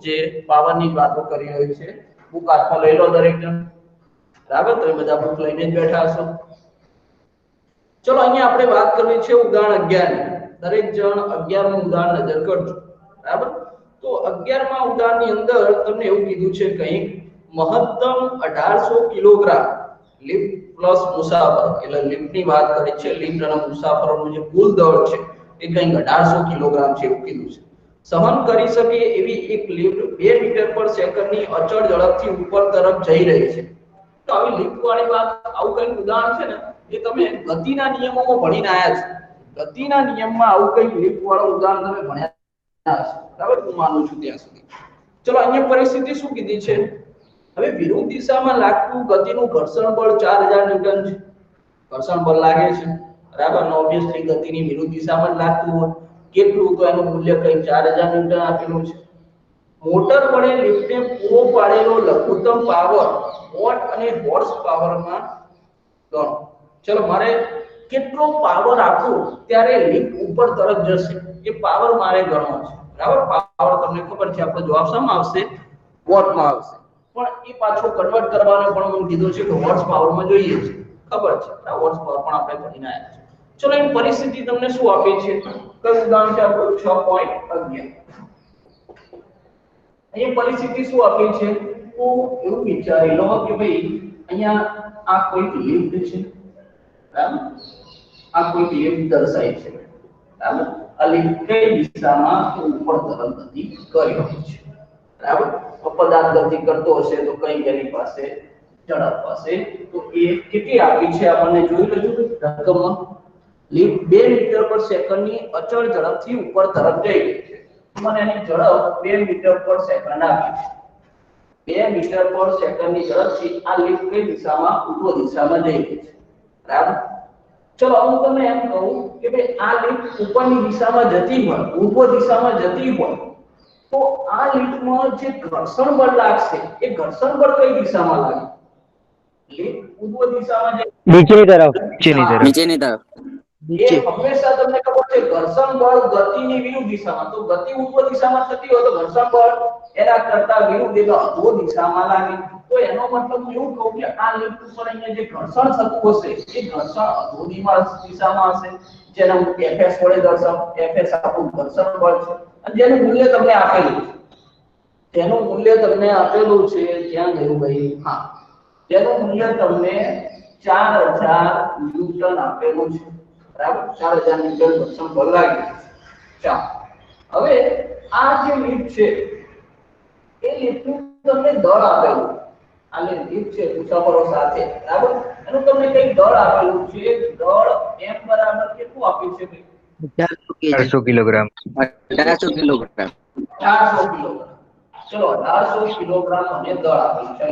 જે પાવરની વાતો કરી રહ્યો છે બુક હાથમાં લઈ લો દરેક જણ, બરાબર? તો બધા બુક લઈને જ બેઠા હશો. ચલો અહીંયા આપણે વાત કરવી છે ઉદાહરણ 11 ની. દરેક જણ 11મું ઉદાહરણ નજર કરજો, બરાબર? તો 11મા ઉદાહરણની અંદર તમને એવું કીધું છે કંઈક મહત્તમ 1800 કિલોગ્રામ લિફ્ટ પ્લસ મુસાફર, એટલે લિફ્ટની વાત કરી છે, લિફ્ટ અને મુસાફરોનું જે કુલ દળ છે એ કંઈક 1800 કિલોગ્રામ છે એવું કીધું છે. સહન કરી શકે એવી એક લિફ્ટ 2 મીટર પર સેકન્ડની અચળ ઝડપથી ઉપર તરફ જઈ રહી છે. તો આવી લિફ્ટ વાળી વાત, આવું કંઈક ઉદાહરણ છે ને એ તમે ગતિના નિયમોમાં ભણીને આયા છો. ગતિના નિયમમાં આવું કંઈક લિફ્ટ વાળું ઉદાહરણ તમે ભણ્યા હશે, બરાબર? હું માનું છું ત્યાં સુધી. ચલો અહીંયા પરિસ્થિતિ શું કીધી છે? હવે વિરુદ્ધ દિશામાં લાગતું ગતિનું ઘર્ષણ બળ 4000 ન્યૂટન છે. ઘર્ષણ બળ લાગે છે, બરાબર? ઓબ્વિયસલી ગતિની વિરુદ્ધ દિશામાં જ લાગતું હોય. કેટલું? તો એનું મૂલ્ય કંઈક 4000 ન્યૂટન આપેલું છે. મોટર વડે લિફ્ટને પૂરો પાડેલો લઘુત્તમ પાવર વોટ અને હોર્સ પાવરમાં ગણો. ચલો મારે કેટલો પાવર આપો ત્યારે લિફ્ટ ઉપર તરફ જશે એ પાવર મારે ગણવો છે, બરાબર? પાવર તમને ખબર છે, આપણો જવાબ શામાં આવશે? વોટમાં આવશે. પણ એ પાછો કન્વર્ટ કરવાનો પણ મને કીધું છે કે હોર્સ પાવરમાં જોઈએ છે, ખબર છે? આ હોર્સ પાવર પણ આપણે ભણીને આવ્યા છે. ચલો એની પરિસ્થિતિ તમને શું આપે છે? કયું ઉદાહરણ છે આપણું? 6.11. અહીંયા પરિસ્થિતિ શું આપી છે? તો એવું વિચારી લો કે ભાઈ અહીંયા આ કોઈ લિફ્ટ છે, બરાબર? આ કોઈ લિફ્ટ દર્શાય છે, બરાબર? આ લિફ્ટ કઈ દિશામાં ઉપર તરફ ગતિ કરી રહી છે, બરાબર? તો પદાર્થ ગતિ કરતો હશે તો કઈ એની પાસે ઝડપ હશે. તો એ કેટલી આપી છે આપણને જોઈ લેજો રકમમાં. લિફ્ટ 2 મીટર પર સેકન્ડની અચળ ઝડપથી ઉપર તરફ જઈ રહી છે. મને એની ઝડપ 2 મીટર પર સેકન્ડ આપી છે. 2 મીટર પર સેકન્ડની ઝડપથી આ લિફ્ટ કઈ દિશામાં? ઉત્તર દિશામાં જઈ રહી છે, બરાબર? ચલો હું તમને એમ કહું કે ભાઈ આ લિફ્ટ ઉપરની દિશામાં જતી હોય, ઉત્તર દિશામાં જતી હોય, તો આ લિફ્ટમાં જે ઘર્ષણ બળ લાગશે એ ઘર્ષણ બળ કઈ દિશામાં લાગે? લિફ્ટ ઉત્તર દિશામાં જે નીચેની તરફ. નીચેની તરફ. એ હંમેશા તમને ખબર છે ઘર્ષણ બળ ગતિની વિરુદ્ધ દિશામાં, તો ગતિ ઉત્તર દિશામાં થતી હોય તો ઘર્ષણ બળ એના કરતા વિરુદ્ધ એટલે અધો દિશામાં લાગે. તો એનો મતલબ હું એવું કહું કે આ લિફ્ટ ઉપર અહીંયા જે ઘર્ષણ થતું હશે એ ઘર્ષણ અધો દિશામાં હશે, જેને હું Fs વડે દર્શાવું. Fs આપણું ઘર્ષણ બળ છે અને જેનું મૂલ્ય તમને આપેલું છે. તેનું મૂલ્ય તમને આપેલું છે, ક્યાં ગયું ભાઈ? હા, તેનું મૂલ્ય તમને 4000 ન્યૂટન આપેલું છે, બરાબર? 4000 ન્યૂટન ઘર્ષણ બળ લાગે. ચાલો હવે આ જે લિફ્ટ છે એ લિફ્ટનું તમને દળ આપેલું. આ લિફ્ટ છે મુસાફરો સાથે, બરાબર? એનું તમને કઈ દળ આપેલું છે. દળ m બરાબર કેટલું આપ્યું છે ભાઈ? 1800 કિલોગ્રામ. 1800 કિલોગ્રામ. 1800 કિલોગ્રામ. ચલો 1800 કિલોગ્રામ મને દળ આપેલું છે.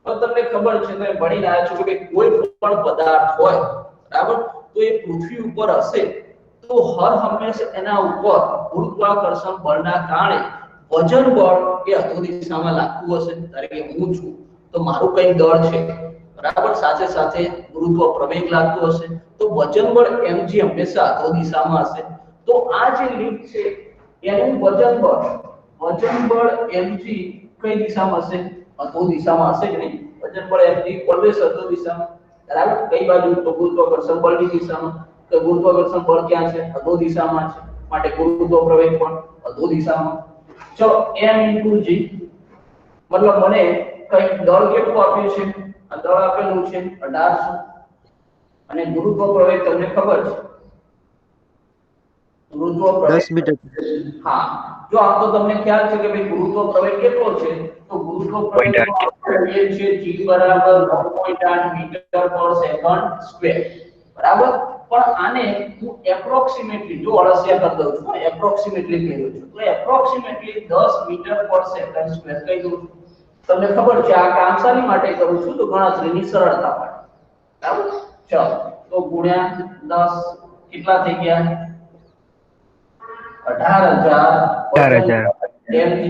હવે તમને ખબર છે, તમે ભણીને આવ્યા છો કે કોઈ પણ પદાર્થ હોય, બરાબર, તો એ પૃથ્વી ઉપર હશે તો હર હંમેશા એના ઉપર ગુરુત્વાકર્ષણ બળના કારણે વજન બળ એ અધો દિશામાં લાગતું હશે. ધારો કે હું છું તો મારું કઈ દળ છે, બરાબર, સાથે સાથે ગુરુત્વ પ્રવેગ લાગતો હશે તો વજન બળ mg હંમેશા અધો દિશામાં હશે. તો આ જે લિફ્ટ છે એનું વજન બળ mg કઈ દિશામાં હશે? અધો દિશામાં હશે કે નહીં? વજન બળ mg ઓલવેઝ અધો દિશામાં, બરાબર? કઈ બાજુ? તો ગુરુત્વાકર્ષણ બળની દિશામાં. તો ગુરુત્વાકર્ષણ બળ ક્યાં છે? અધો દિશામાં છે, માટે ગુરુત્વ પ્રવેગ પણ અધો દિશામાં. ચલો m × g મતલબ મને કઈ દળ કેટલું આપ્યું છે? આ દળ આપેલું છે 1800 અને ગુરુત્વ પ્રવેગ તમને ખબર છે, ગુરુત્વ પ્રવેગ 10 મીટર. હા, જો આમ તો તમને ખ્યાલ છે કે ભાઈ ગુરુત્વ પ્રવેગ કેટલો છે? તો ગુરુત્વ પ્રવેગ નો એ છે g બરાબર 9.8 મીટર પર સેકન્ડ સ્ક્વેર, બરાબર? પણ આને હું એપ્રોક્સિમેટલી જો અળસિયા કરી દઉં છું, એપ્રોક્સિમેટલી કહી દઉં છું, તો એપ્રોક્સિમેટલી 10 મીટર પર સેકન્ડ સ્ક્વેર કહી દઉં છું. તમને ખબર છે આ કામ શાની માટે કરું છું? તો ગણતરીની સરળતા માટે, બરાબર? ચલો તો ગુણ્યા 10 કેટલા થઈ ગયા? 18000 mg,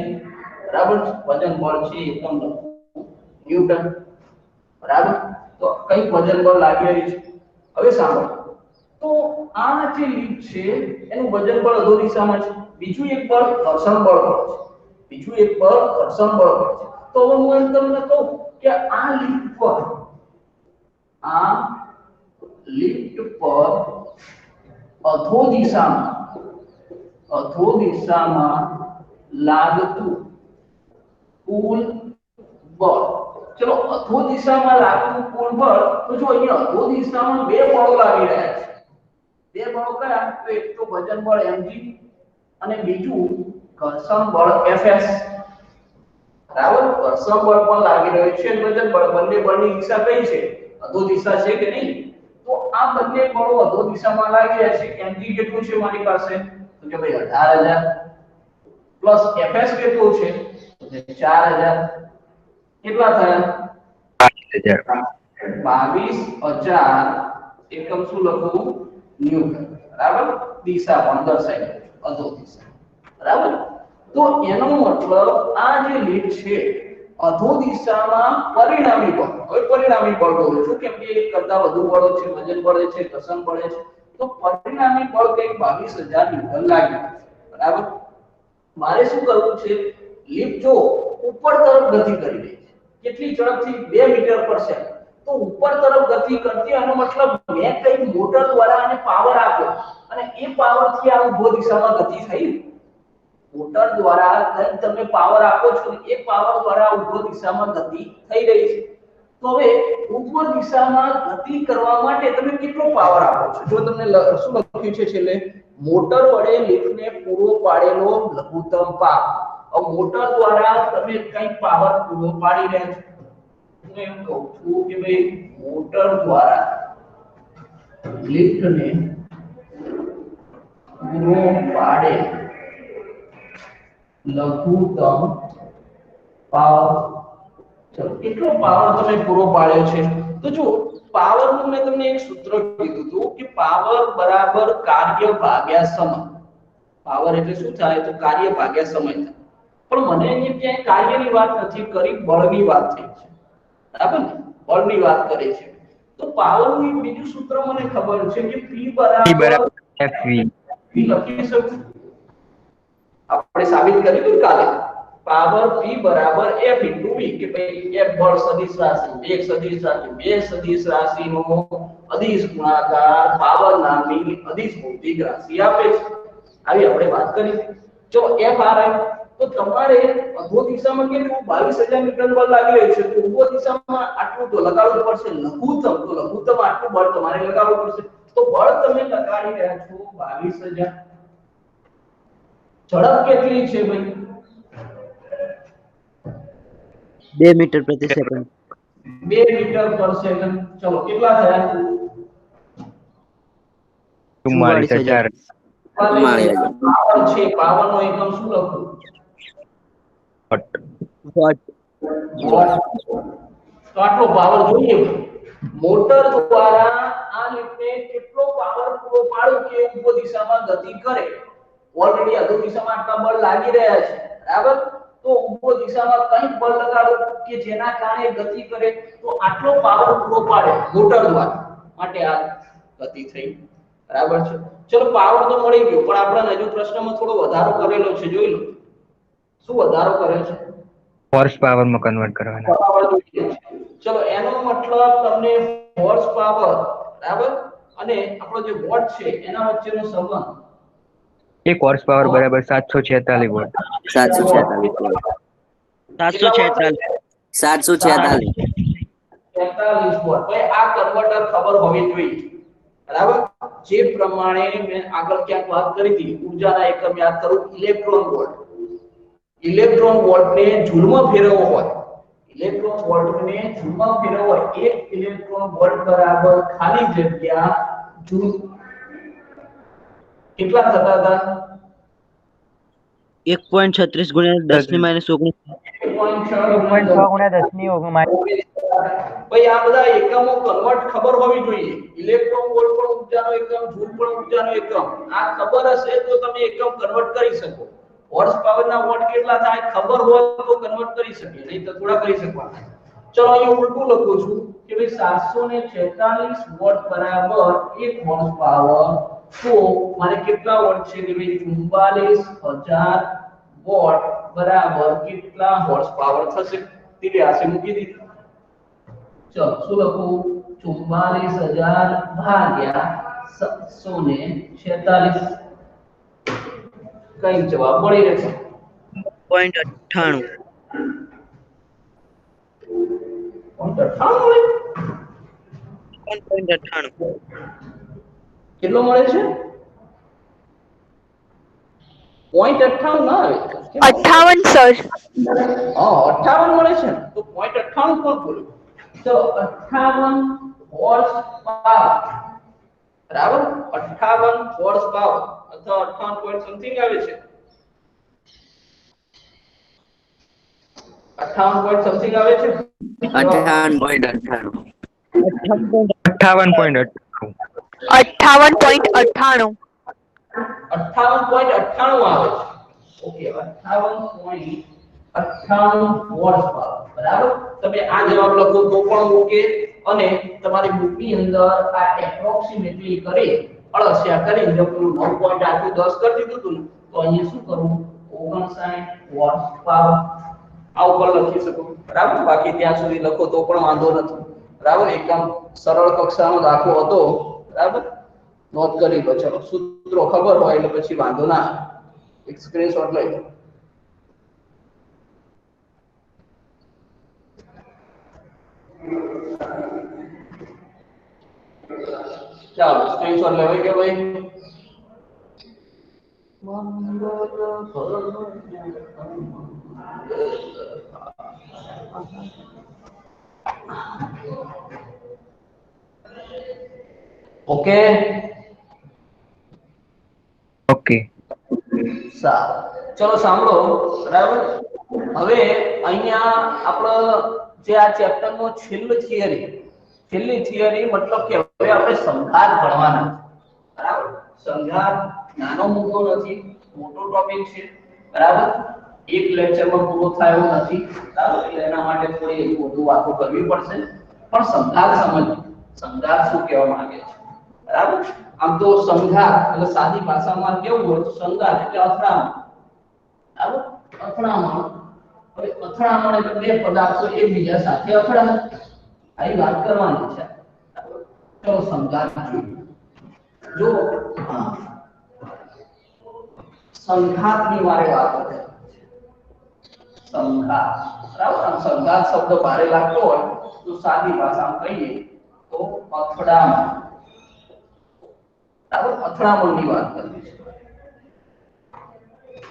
બરાબર? વજન બળ છે એકમ ન્યૂટન, બરાબર? તો કઈ વજન બળ લાગી રહ્યું છે? હવે સાંભળો, તો આ જે લિફ્ટ છે એનું વજન બળ અધો દિશામાં છે. બીજું એક બળ ઘર્ષણ બળ છે. બીજું એક બળ ઘર્ષણ બળ હોય છે. તો હવે હું એમ તમને કહું કે આ લિફ્ટ પર અધો દિશામાં લાગતું કુલ બળ, ચલો અધો દિશામાં લાગતું કુલ બળ, તો જો અહીંયા અધો દિશામાં બે બળો લાગી રહ્યા છે. બે બળો કયા? તો એક તો વજન બળ mg અને બીજું ઘર્ષણ બળ fs. બરાબર, ઘર્ષણ બળ પણ લાગી રહ્યું છે, વજન બળ, બંને બળની દિશા કઈ છે? અધો દિશા છે કે નહીં? તો આ બંને બળો અધો દિશામાં લાગી રહ્યા છે. mg કેટલું છે મારી પાસે? તો કે ભાઈ 18000 પ્લસ fs કેટલું છે? તો કે 4000. કેટલા થયા? 22000 એકમ શું લખું? ન્યૂટન. બરાબર, દિશા પણ દર્શાવી અધો દિશા. બરાબર, તો એનો મતલબ આ જે લીડ છે અધો દિશામાં પરિણામી બળ, હવે પરિણામી બળ બોલું છું કેમ કે એક કરતા વધુ બળો છે, વજન બળ છે, ઘર્ષણ બળ છે, તો પરિણામી બળ કંઈક 22000 ન્યૂટન લાગ્યું. બરાબર, મારે શું કરવું છે? લિફ્ટ જો ઉપર તરફ ગતિ કરી રહી છે, કેટલી ઝડપથી? 2 મીટર પર સેકન્ડ. તો ઉપર તરફ ગતિ કરતી, આનો મતલબ મેં કંઈક મોટર દ્વારા આને પાવર આપ્યો અને એ પાવર થી આ ઉભો દિશામાં ગતિ થઈ. મોટર દ્વારા કંઈક તમે પાવર આપો છો, એ પાવર દ્વારા ઉભો દિશામાં ગતિ થઈ રહી છે. તો હવે ઉભો દિશામાં ગતિ કરવા માટે તમે કેટલો પાવર આપો છો? જો તમને શું લખ્યું છે છેલ્લે? મોટર વડે લિફ્ટને પૂરો પાડેલો લઘુત્તમ પાવર. હવે મોટર દ્વારા તમે કંઈક પાવર પૂરો પાડી રહ્યા છો. હું એમ કહું છું કે ભાઈ મોટર દ્વારા લિફ્ટને પૂરો પાડે લઘુત્તમ પાવર. ચલો, કેટલો પાવર તમે પૂરો પાડ્યો છે? તો જો પાવર નું મેં તમને એક સૂત્ર કીધું હતું કે પાવર બરાબર કાર્ય ભાગ્યા સમય. પાવર એટલે શું થાય? તો કાર્ય ભાગ્યા સમય થાય. પણ મને અહીંયા ક્યાંય કાર્યની વાત નથી કરી, બળની વાત થઈ છે. બરાબર ને, બળની વાત કરે છે. તો પાવરનું એક બીજું સૂત્ર મને ખબર છે કે P બરાબર FV. લખી શકું, આપણે સાબિત કર્યું કાલે. પાવર P બરાબર F * V, કે ભાઈ F બળ સદિશ રાશિ, એક સદિશ રાશિ, બે સદિશ રાશિનો અદિશ ગુણાકાર પાવર નામની અદિશ ભૌતિક રાશિ આપે છે. આવી આપણે વાત કરી. જો F આવ્યું તો તમારે અધો દિશામાં કેટલું? 22000 ન્યૂટન બળ લાગી રહ્યું છે. તો ઉભો દિશામાં આટલું તો લગાડવું પડશે, લઘુત્તમ. તો લઘુત્તમ આટલું બળ તમારે લગાડવું પડશે. તો બળ તમે લગાડી રહ્યા છો 22000. ઝડપ કેટલી છે ભાઈ? 2 મીટર પ્રતિ સેકન્ડ. 2 મીટર પર સેકન્ડ. ચલો, કેટલા થયા? 44000. પાવર છે, પાવરનો એકમ શું લખું? વોટ. તો આટલો પાવર જોઈએ. મોટર દ્વારા આ લિફ્ટને કેટલો પાવર પૂરો પાડ્યો કે ઉભો દિશામાં ગતિ કરે? ઓલરેડી અધો દિશામાં આટલા બળ લાગી રહ્યા છે. બરાબર, તો ઉભો દિશામાં કંઈક બળ લગાડો કે જેના કારણે ગતિ કરે, તો આટલો પાવર પૂરો પાડે મોટર દ્વારા, માટે આ ગતિ થઈ. બરાબર છે. ચલો, પાવર તો મળી ગયો, પણ આપણે હજુ પ્રશ્નમાં થોડો વધારો કરેલો છે, જોઈ લો. શું વધારો કર્યો છે? હોર્સ પાવર માં કન્વર્ટ કરવાના. ચલો, એનો મતલબ તમને હોર્સ પાવર, બરાબર, અને આપણો જે વોટ છે એના વચ્ચેનો સંબંધ. 1 હોર્સ પાવર બરાબર 746 વોટ. 746 વોટ. 746 વોટ. ભાઈ આ કન્વર્ટર ખબર હોવી જોઈએ. બરાબર, જે પ્રમાણે મેં આગળ ક્યાંક વાત કરી હતી, ઊર્જાના એકમ યાદ કરું, ઇલેક્ટ્રોન વોલ્ટ. ઇલેક્ટ્રોન વોલ્ટને જૂલમાં ફેરવવો હોય, ઇલેક્ટ્રોન વોલ્ટને જૂલમાં ફેરવવો હોય, 1 ઇલેક્ટ્રોન વોલ્ટ બરાબર ખાલી જગ્યા જૂલ. કેટલા થતા હતા? 1.36 ગુણ્યા 10 ની -19. 1.6 ગુણ્યા 10 ની ભાઈ આ બધા એકમો કન્વર્ટ ખબર હોવી જોઈએ. ઇલેક્ટ્રોન વોલ્ટ પણ ઊર્જાનો એકમ, જૂલ પણ ઊર્જાનો એકમ. આ ખબર હશે તો તમે એકમ કન્વર્ટ કરી શકો. હોર્સ પાવરના વોટ કેટલા થાય ખબર હોય તો કન્વર્ટ કરી શકે, નહીં તો થોડા કરી શકવાના. ચલો, અહીં ઉલટું લખું છું કે ભાઈ 746 વોટ બરાબર 1 હોર્સ પાવર. તો મારે કેટલા વોટ છે કે ભાઈ 44000 વોટ બરાબર કેટલા હોર્સ પાવર થશે 83 મૂકી દીધું ચલો શું લખું 44000 ભાગ્યા 746 કઈ જવાબ મળી રહેશે 0.98 198 કેટલો મળે છે 0.98 ના આવે 58 સર હા 58 મળે છે તો 0.98 કોણ બોલ્યું ચલો 58 હોર્સ પાવર બરાબર 58 હોર્સ પાવર અથવા 58 પોઈન્ટ સમથિંગ આવે છે 58 પોઈન્ટ સમથિંગ આવે છે 58.98 58.98 58.98 58.98 આવે છે ઓકે 58.98 વોટ્સ પાવર બરાબર તમે આ જવાબ લખો તો પણ ઓકે અને તમારી બુકની અંદર આ એપ્રોક્સિમેટલી કરી અળસિયા કરી જો પેલું 9.8 10 કરી દીધું હતું તો અહીંયા શું કરવું 59 વોટ્સ પાવર આ ઉપર લખી શકો બરાબર બાકી ત્યાં સુધી લખો તો પણ વાંધો નથી બરાબર એકદમ સરળ કક્ષાનો દાખલો હતો બરાબર નોટ કરી લો ચલો સૂત્રો ખબર હોય એટલે પછી વાંધો ના એક સ્ક્રીનશોટ લઈ લો ચાલો સ્ક્રીનશોટ લેવાય કે ભાઈ ઓકે ઓકે સારું ચલો સાંભળો બરાબર હવે અહીંયા આપણો જે આ ચેપ્ટર નો છેલ્લી થિયરી મતલબ કે હવે આપણે સંઘાત ભણવાના બરાબર સંઘાત નાનો મુદ્દો નથી મોટો ટોપિક છે બરાબર એક લેક્ચરમાં પૂરો થાય એવું નથી બરાબર એટલે એના માટે થોડી વધુ વાતો કરવી પડશે પણ સંઘાત સમજો સંઘાત શું કહેવા માંગે છે બરાબર આમ તો સંઘાત એટલે સાદી ભાષામાં કેવું હોય સંઘાત એટલે અથડામણ બરાબર અથડામણ હવે અથડામણ એટલે બે પદાર્થો એકબીજા સાથે અથડાય આવી વાત કરવાની છે ચલો સંઘાત જો સંઘાતની મારે વાત કરે સંઘાત બરાબર સંઘાત શબ્દ ભારે લાગતો હોય તો સાદી ભાષામાં કહીએ તો અથડામણ બરાબર અથડામણની વાત કરવી છે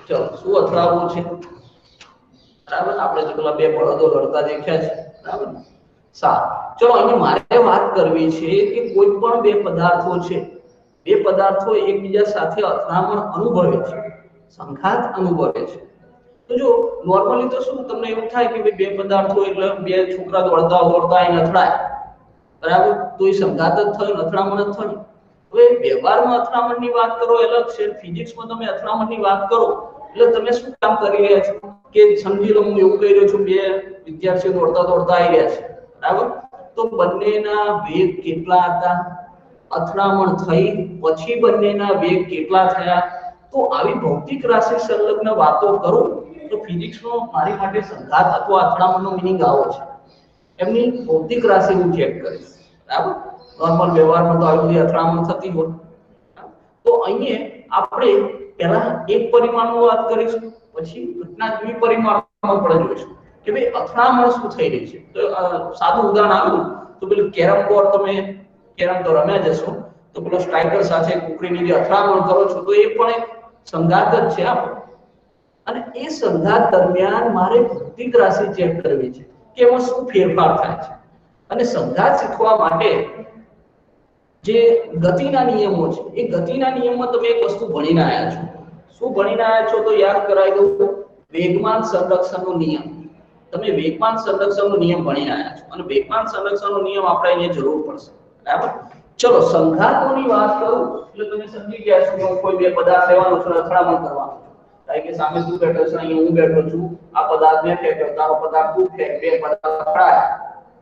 ચલો શું અથડામણ છે બરાબર આપણે તો પેલા બે બળદો લડતા દેખ્યા છે બરાબર સારું ચલો અહીં મારે વાત કરવી છે કે કોઈ પણ બે પદાર્થો છે બે પદાર્થો એકબીજા સાથે અથડામણ અનુભવે છે સંઘાત અનુભવે છે તો જો નોર્મલી તો શું તમને એવું થાય કે બે પદાર્થો એટલે બે છોકરા દોડતા એને અથડાય બરાબર તો એ સંઘાત જ થયો અથડામણ જ થયું હવે વ્યવહારમાં અથડામણની વાત કરો અલગ છે ફિઝિક્સમાં તમે અથડામણની વાત કરો એટલે તમે શું કામ કરી રહ્યા છો કે સમજી લો હું એવું કહી રહ્યો છું બે વિદ્યાર્થીઓ દોડતા આવી રહ્યા છે બરાબર તો બંનેના વેગ કેટલા હતા અથડામણ થઈ પછી બંનેના વેગ કેટલા થયા તો આવી ભૌતિક રાશિ સંલગ્ન વાતો કરું તો ફિઝિક્સનો મારી માટે સંઘાત અથવા અથડામણનો મીનિંગ આવો છે એમની ભૌતિક રાશિ હું ચેક કરીશ બરાબર નોર્મલ વ્યવહારમાં તો આવી બધી અથડામણ થતી હોય તો અહીંયા આપણે પહેલા એક પરિમાણમાં વાત કરીશું પછી ઘટના દ્વિપરિમાણમાં પણ જોઈશું કે ભાઈ અથડામણ શું થઈ રહી છે તો સાદું ઉદાહરણ આપ્યું તો પેલું કેરમ બોર્ડ તમે કેરમ તો રમ્યા જશો તો પેલો સ્ટ્રાઇકર સાથે કુકડીની જે અથડામણ કરો છો તો એ પણ એક સંઘાત જ છે આપણો અને એ સંઘાત દરમિયાન મારે ભૌતિક રાશિ ચેક કરવી છે કે એમાં શું ફેરફાર થાય છે અને સંઘાત શીખવા માટે જે ગતિના નિયમો છે એ ગતિના નિયમમાં તમે એક વસ્તુ ભણીને આવ્યા છો શું ભણીને આવ્યા છો તો યાદ કરાવી દઉં વેગમાન સંરક્ષણનો નિયમ તમે વેગમાન સંરક્ષણનો નિયમ ભણીને આવ્યા છો અને વેગમાન સંરક્ષણનો નિયમ આપણે અહીંયા જરૂર પડશે બરાબર ચલો સંઘાતોની વાત કરું એટલે તમે સમજી ગયા છો કે હું કોઈ બે પદાર્થ લેવાનો છું અથડામણ કરવાનો છું કારણ કે સામે તું બેઠો છે અહીંયા હું બેઠો છું આ પદાર્થ મેં ફેંક્યો તારો પદાર્થ તું ફેંક બે પદાર્થ અથડાય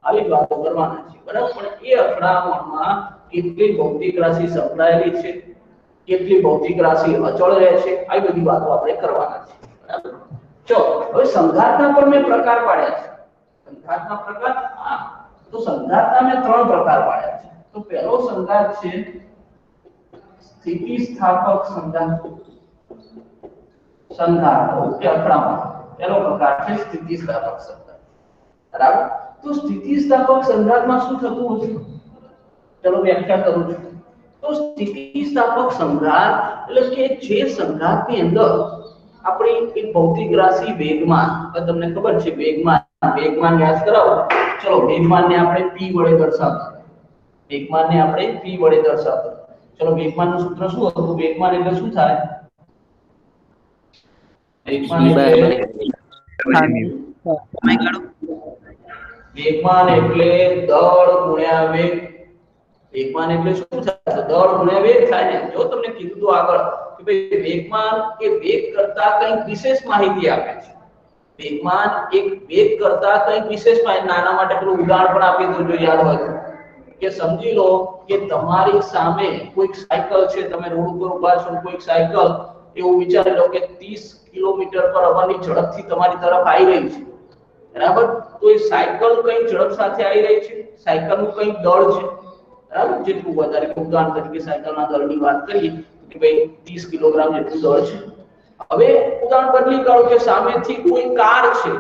આવી વાતો કરવાના છે બરાબર પણ એ અથડામણમાં કેટલી ભૌતિક રાશિ સંકળાયેલી છે કેટલી ભૌતિક રાશિ અચળ રહે છે આવી બધી વાતો આપણે કરવાના છે બરાબર ચલો હવે સંઘાતના પણ મેં પ્રકાર પાડ્યા છે. સંઘાતના પ્રકાર તો સંઘાતના મેં 3 પ્રકાર પાડ્યા છે. તો પહેલો સંઘાત છે સ્થિતિસ્થાપક સંઘાત. ઓકે અથડામણ પહેલો પ્રકાર છે સ્થિતિસ્થાપક સંઘાત. બરાબર. તો સ્થિતિસ્થાપક સંઘાતમાં શું થતું હશે? ચલો વ્યાખ્યા કરું છું. તો સ્થિતિસ્થાપક સંઘાત એટલે કે જે સંઘાતની અંદર આપણી એક ભૌતિક રાશિ વેગમાન, તમને ખબર છે વેગમાન યાદ કરાવો. ચલો વેગમાનને આપણે p વડે દર્શાવતા. વેગમાનને આપણે p વડે દર્શાવતા. ચલો વેગમાનનું સૂત્ર શું હતું? વેગમાન એટલે શું થાય? વેગમાન એટલે દળ ગુણ્યા વેગ. વેગમાન એટલે શું થાય? દળ ગુણ્યા વેગ થાય ને. જો તમને કીધું તો આગળ કે ભાઈ વેગમાન એ વેગ કરતા કંઈક વિશેષ માહિતી આપે છે. વેગમાન એક વેગ કરતા કંઈક વિશેષ માહિતી. નાના માટે પેલું ઉદાહરણ પણ આપી દઉં જો યાદ હોય કે સમજી લો કે તમારી સામે કોઈક સાયકલ છે, તમે રોડ ઉપર ઊભા છો, કોઈક સાયકલ એવું વિચારી લો કે 30 કિલોમીટર પર અવરની ઝડપથી તમારી તરફ આવી રહી છે. બરાબર. તો એ સાયકલ કઈ ઝડપ સાથે આવી રહી છે, સાયકલનું કઈ દળ છે. બરાબર. જેટલું વધારે ઉદાહરણ તરીકે સાયકલના દળની વાત કરીએ કે ભાઈ 30 કિલોગ્રામ જેટલું દળ છે. હવે ઉદાહરણ બદલી કરો કે સામેથી કોઈ કાર છે.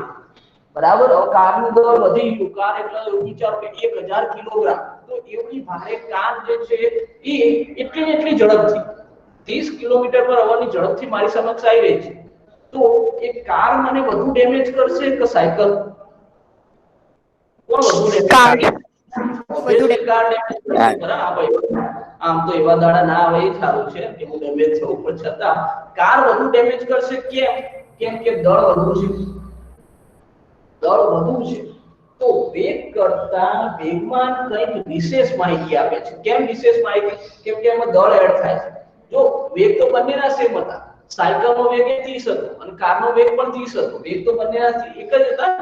બરાબર. હવે કારનું દળ વધી ગયું. કાર એટલે એવું વિચારો કે 1000 કિલોગ્રામ. તો એવડી ભારે કાર જે છે એ એટલી ઝડપથી 30 કિલોમીટર પર અવરની ઝડપથી મારી સમક્ષ આવી રહી છે. તો એ કાર મને વધુ ડેમેજ કરશે કે સાયકલ? કોણ વધુ ડેમેજ કરશે? કાર ડેમેજ કરશે. બરાબર. આમ તો એવા દાડા ના આવે એ સારું છે, એવું ડેમેજ થવું પણ છતાં કાર વધુ ડેમેજ કરશે. કેમ કે દળ વધુ છે. દળ વધુ છે. તો વેગ કરતા વેગમાન કંઈક વિશેષ માહિતી આપે છે. કેમ વિશેષ માહિતી? કેમ કે એમાં દળ એડ થાય છે. જો વેગ તો બંનેના સેમ હતા. સાયકલનો વેગ 30 હતો અને કારનો વેગ પણ 30 હતો. વેગ તો બંનેના એક જ હતા,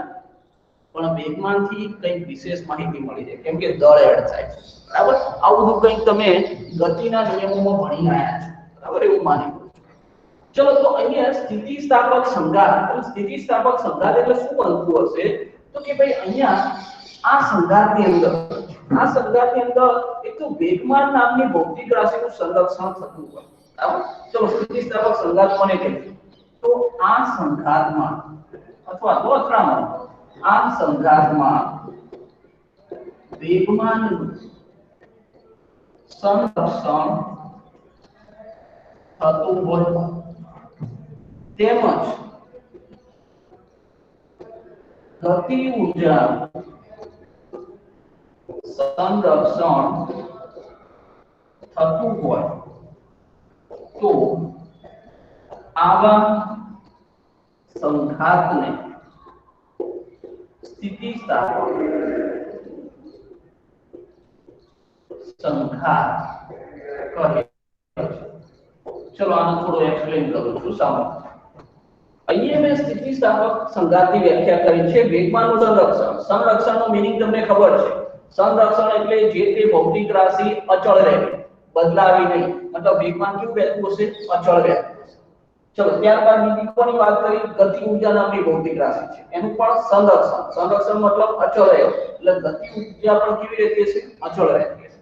પણ વેગમાનથી કંઈક વિશેષ માહિતી મળી જાય કેમ કે દળ એડ થાય છે. બરાબર. આવું બધું કંઈક તમે ગતિના નિયમોમાં ભણી રહ્યા છો. બરાબર. એવું માની લો. ચલો તો અહીંયા સ્થિતિસ્થાપક સંઘાત. સ્થિતિસ્થાપક સંઘાત એટલે શું બનતું હશે? તો કે ભાઈ અહીંયા આ સંઘાતની અંદર એક તો વેગમાન નામની ભૌતિક રાશિનું સંરક્ષણ થતું હોય. બરાબર. ચલો સ્થિતિસ્થાપક સંઘાત કોને કહેવાય? તો આ સંઘાતમાં અથવા તો અથડામણ, આ સંઘાતમાં વેગમાન સંરક્ષણ થતું હોય તેમજ ગતિ ઊર્જા સંરક્ષણ થતું હોય તો આવા સંઘાતને સ્થિતિસ્થાપક સંઘાત કહે. ચલો આનો થોડો એક્સપ્લેન કરું છું. સાંભળો. અહીંયા મેં સ્થિતિસ્થાપક સંઘાતની વ્યાખ્યા કરી છે. વેગમાનનું સંરક્ષણ. સંરક્ષણનો મીનિંગ તમને ખબર છે. સંરક્ષણ એટલે જે તે ભૌતિક રાશિ અચળ રહે, બદલાવી નહીં. મતલબ વેગમાન કેવું રહેતું હશે? અચળ રહેતું હશે. ચલો ત્યારબાદ બીજી કોની વાત કરી? ગતિ ઊર્જા નામની ભૌતિક રાશિ છે, એનું પણ સંરક્ષણ. સંરક્ષણ મતલબ અચળ રહે, એટલે ગતિ ઊર્જા પણ કેવી રહેતી હશે? અચળ રહેતી હશે.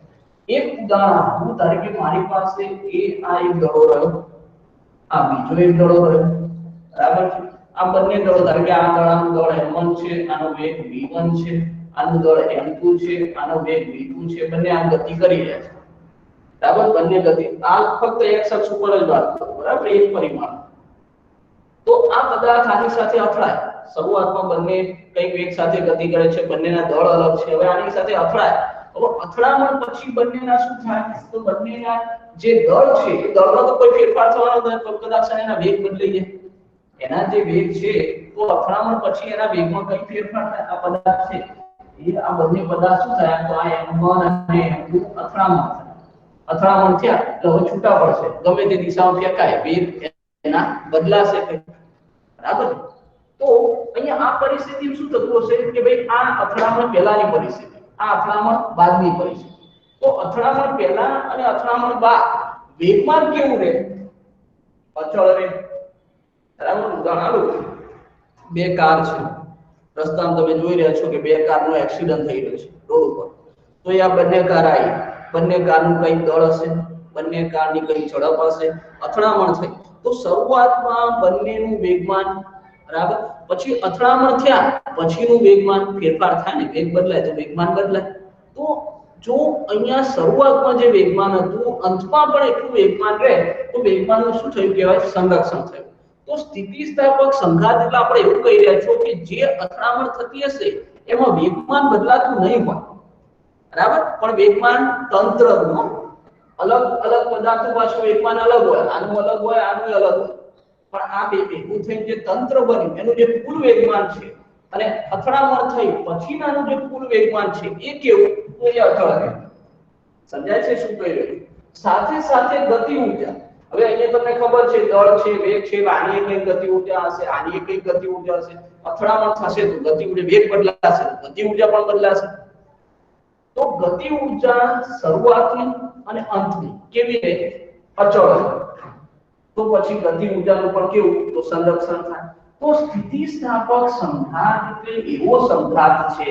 એક ઉદાહરણ હું ધારો કે મારી પાસે આ એક દડો રહ્યો, આ બીજો એક દડો રહ્યો. બરાબર છે. આ બંને દળો ધારો કે આ દળાનું દળ m1 છે, આનો વેગ v1 છે, આનું દળ m2 છે, આનો વેગ v2 છે. બંને આમ ગતિ કરી રહ્યા છે. બરાબર. બંને ગતિ આ ફક્ત x અક્ષ ઉપર જ વાત કરું. બરાબર. એક પરિમાણ. તો આ પદાર્થ આની સાથે અથડાય. શરૂઆતમાં બંને કઈક વેગ સાથે ગતિ કરે છે, બંનેના દળ અલગ છે. હવે આની સાથે અથડાય. હવે અથડામણ પછી બંનેના શું થાય? તો બંનેના જે દળ છે એ દળમાં તો કોઈ ફેરફાર થવાનો નથી. કદાચ એના વેગ બદલાઈ જાય. એના જે વેગ છે તો અથડામણ પછી એના વેગમાં કઈ ફેરફાર થાય. આ પદાર્થ છે એ આ બંને પદાર્થ શું થાય? તો આ m1 અને m2 અથડામણ થયા એટલે હવે છૂટા પડશે. ગમે તે દિશામાં ફેંકાય, વેગ એના બદલાશે. બરાબર. તો અહીંયા આ પરિસ્થિતિ શું થતું હશે કે ભાઈ આ અથડામણ પહેલાની પરિસ્થિતિ, આ અથડામણ બાદની પરિસ્થિતિ. તો અથડામણ પહેલા અને અથડામણ બાદ વેગમાન કેવું રહે? અચળ રહે. બરાબર. ઉદાહરણ આલું. બે કાર છે, રસ્તામાં તમે જોઈ રહ્યા છો કે બે કારનો એક્સિડન્ટ થઈ રહ્યો છે રોડ ઉપર. તો આ બંને કાર આવી, બંને કારનું કઈ દળ હશે, બંને કારની કઈ ઝડપ હશે, અથડામણ થઈ. તો શરૂઆતમાં બંનેનું વેગમાન બરાબર, પછી અથડામણ થયા પછીનું વેગમાન ફેરફાર થાય ને, વેગ બદલાય તો વેગમાન બદલાય. તો જો અહીંયા શરૂઆતમાં જે વેગમાન હતું અંતમાં પણ એટલું વેગમાન રહે તો વેગમાનનું શું થયું કહેવાય? સંરક્ષણ થયું. તો સ્થિતિસ્થાપક સંઘાત એટલે આપણે એવું કહી રહ્યા છો કે જે અથડામણ થતી હશે એમાં વેગમાન બદલાતું નહીં હોય બરાબર, પણ વેગમાન તંત્રનું અલગ અલગ પદાર્થો પાછું વેગમાન અલગ હોય, આનું અલગ હોય, આનું અલગ હોય, પણ આ બે ભેગું થઈને જે તંત્ર બન્યું એનું જે કુલ વેગમાન છે અને અથડામણ થઈ પછીનાનું જે કુલ વેગમાન છે એ કેવું? તો એ અચળ રહે. સમજાય છે શું કહી રહ્યું? સાથે સાથે ગતિ ઊર્જા. હવે અહીંયા તમને ખબર છે દળ છે, વેગ છે, આની કઈ ગતિ ઊર્જા હશે, આની કઈ ગતિ ઊર્જા હશે. અથડામણ થશે તો ગતિ ઊર્જા, વેગ બદલાશે તો ગતિ ઊર્જા પણ બદલાશે. તો ગતિ ઊર્જા શરૂઆતની અને અંતની કેવી રહે? અચળ રહે. તો પછી ગતિ ઊર્જાનું પણ કેવું? તો સંરક્ષણ થાય. તો સ્થિતિસ્થાપક સંઘાત એટલે એવો સંઘાત છે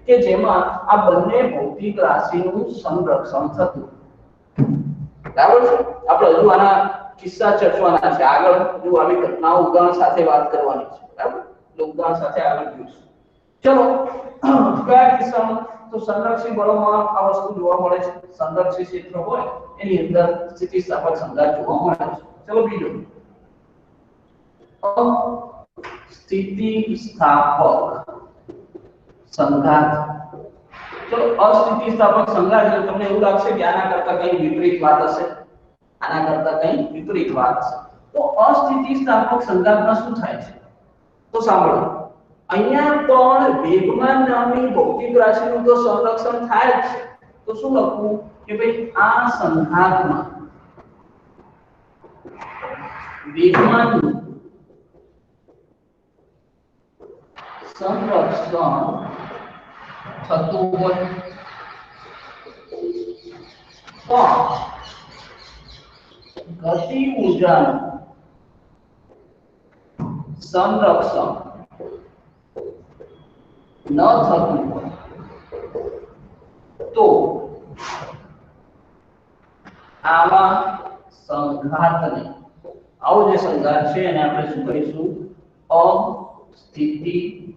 કે જેમાં આ બંને ભૌતિક રાશિનું સંરક્ષણ થતું. બરાબર છે? આપણે હજુ આના કિસ્સા ચર્ચવાના છે, આગળ હજુ આવી ઘટનાઓ ઉદાહરણ સાથે વાત કરવાની છે. બરાબર, ઉદાહરણ સાથે આગળ જોઈશું. ચલો, કયા કિસ્સામાં? તો સંરક્ષિત બળોમાં આ વસ્તુ જોવા મળે છે. સંરક્ષિત ક્ષેત્ર હોય એની અંદર સ્થિતિસ્થાપક સંઘાત જોવા મળે છે. ચલો બીજો, અસ્થિતિસ્થાપક સંઘાત. ચલો, અસ્થિતિસ્થાપક સંઘાત એટલે તમને એવું લાગશે કે આના કરતા કંઈ વિપરીત વાત હશે, આના કરતા કંઈ વિપરીત વાત છે. તો અસ્થિતિસ્થાપક સંઘાતમાં શું થાય છે? તો સાંભળો, અહીંયા પણ વેગમાન નામની ભૌતિક રાશિનું તો સંરક્ષણ થાય જ છે. તો શું લખવું કે ભાઈ આ સંઘાતમાં વેગમાન સંરક્ષણ થતું હોય તો ગતિ ઊર્જાનું સંરક્ષણ ન થતું હોય તો આવા સંઘાતને, આવો જે સંઘાત છે એને આપણે શું કહીશું? અસ્થિતિસ્થાપક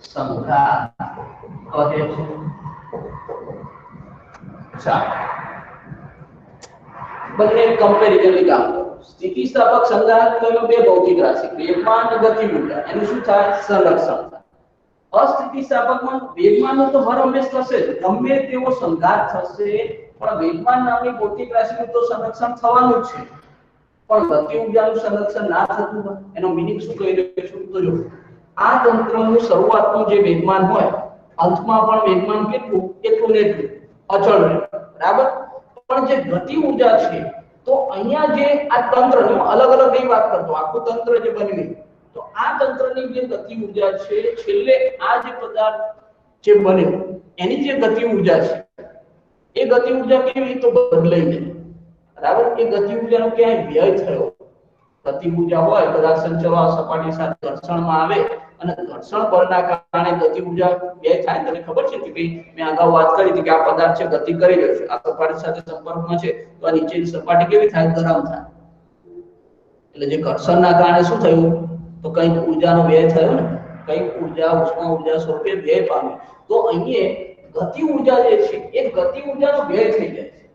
સંઘાત કહે છે. બંને કમ્પેરિઝનલી કામ કરો. સ્થિતિસ્થાપક સંઘાત કયો? બે ભૌતિક રાશિ, વેગમાન અને ગતિ ઊર્જા, એનું શું થાય? સંરક્ષણ થાય. અસ્થિતિસ્થાપકમાં વેગમાનનું તો હર હંમેશ થશે જ, ગમે તેવો સંઘાત થશે પણ વેગમાન નામની ભૌતિક રાશિનું તો સંરક્ષણ થવાનું જ છે. પણ ગતિ ઊર્જાનું સંરક્ષણ ના થતું હોય એનો મીનિંગ શું કહી રહ્યો છું? તો જો આ તંત્રનું શરૂઆતનું જે વેગમાન હોય અંતમાં પણ વેગમાન કેટલું? એટલું ને એટલું અચળ રહે. બરાબર, પણ જે ગતિ ઊર્જા છે તો અહીંયા જે આ તંત્ર, અલગ અલગ નહીં વાત કરતો, આખું તંત્ર જે બન્યું તો આ તંત્રની જે ગતિ ઊર્જા છે છેલ્લે આ જે પદાર્થ જે બન્યો એની જે ગતિ ઊર્જા છે એ ગતિ ઊર્જા કેવી? તો બદલાઈ ગઈ. બરાબર, એ ગતિ ઊર્જાનો ક્યાંય વ્યય થયો? ગતિ ઊર્જા હોય પદાર્થ સંચળવા સપાટી સાથે ઘર્ષણમાં આવે અને ઘર્ષણ બળના કારણે ગતિ ઊર્જા વ્યય થાય. તમને ખબર છે કે ભાઈ મેં અગાઉ વાત કરી હતી કે આ પદાર્થ છે ગતિ કરી રહ્યો છે, આ સપાટી સાથે સંપર્કમાં છે તો આ નીચેની સપાટી કેવી થાય? ગરમ થાય. એટલે જે ઘર્ષણના કારણે શું થયું? તો કંઈક ઊર્જાનો વ્યય થયો ને, કંઈક ઊર્જા ઉષ્મા ઊર્જા સ્વરૂપે વ્યય પામી. તો અહીંયા ગતિ ઊર્જા જે છે એ ગતિ ઊર્જાનો વ્યય થઈ જાય છે.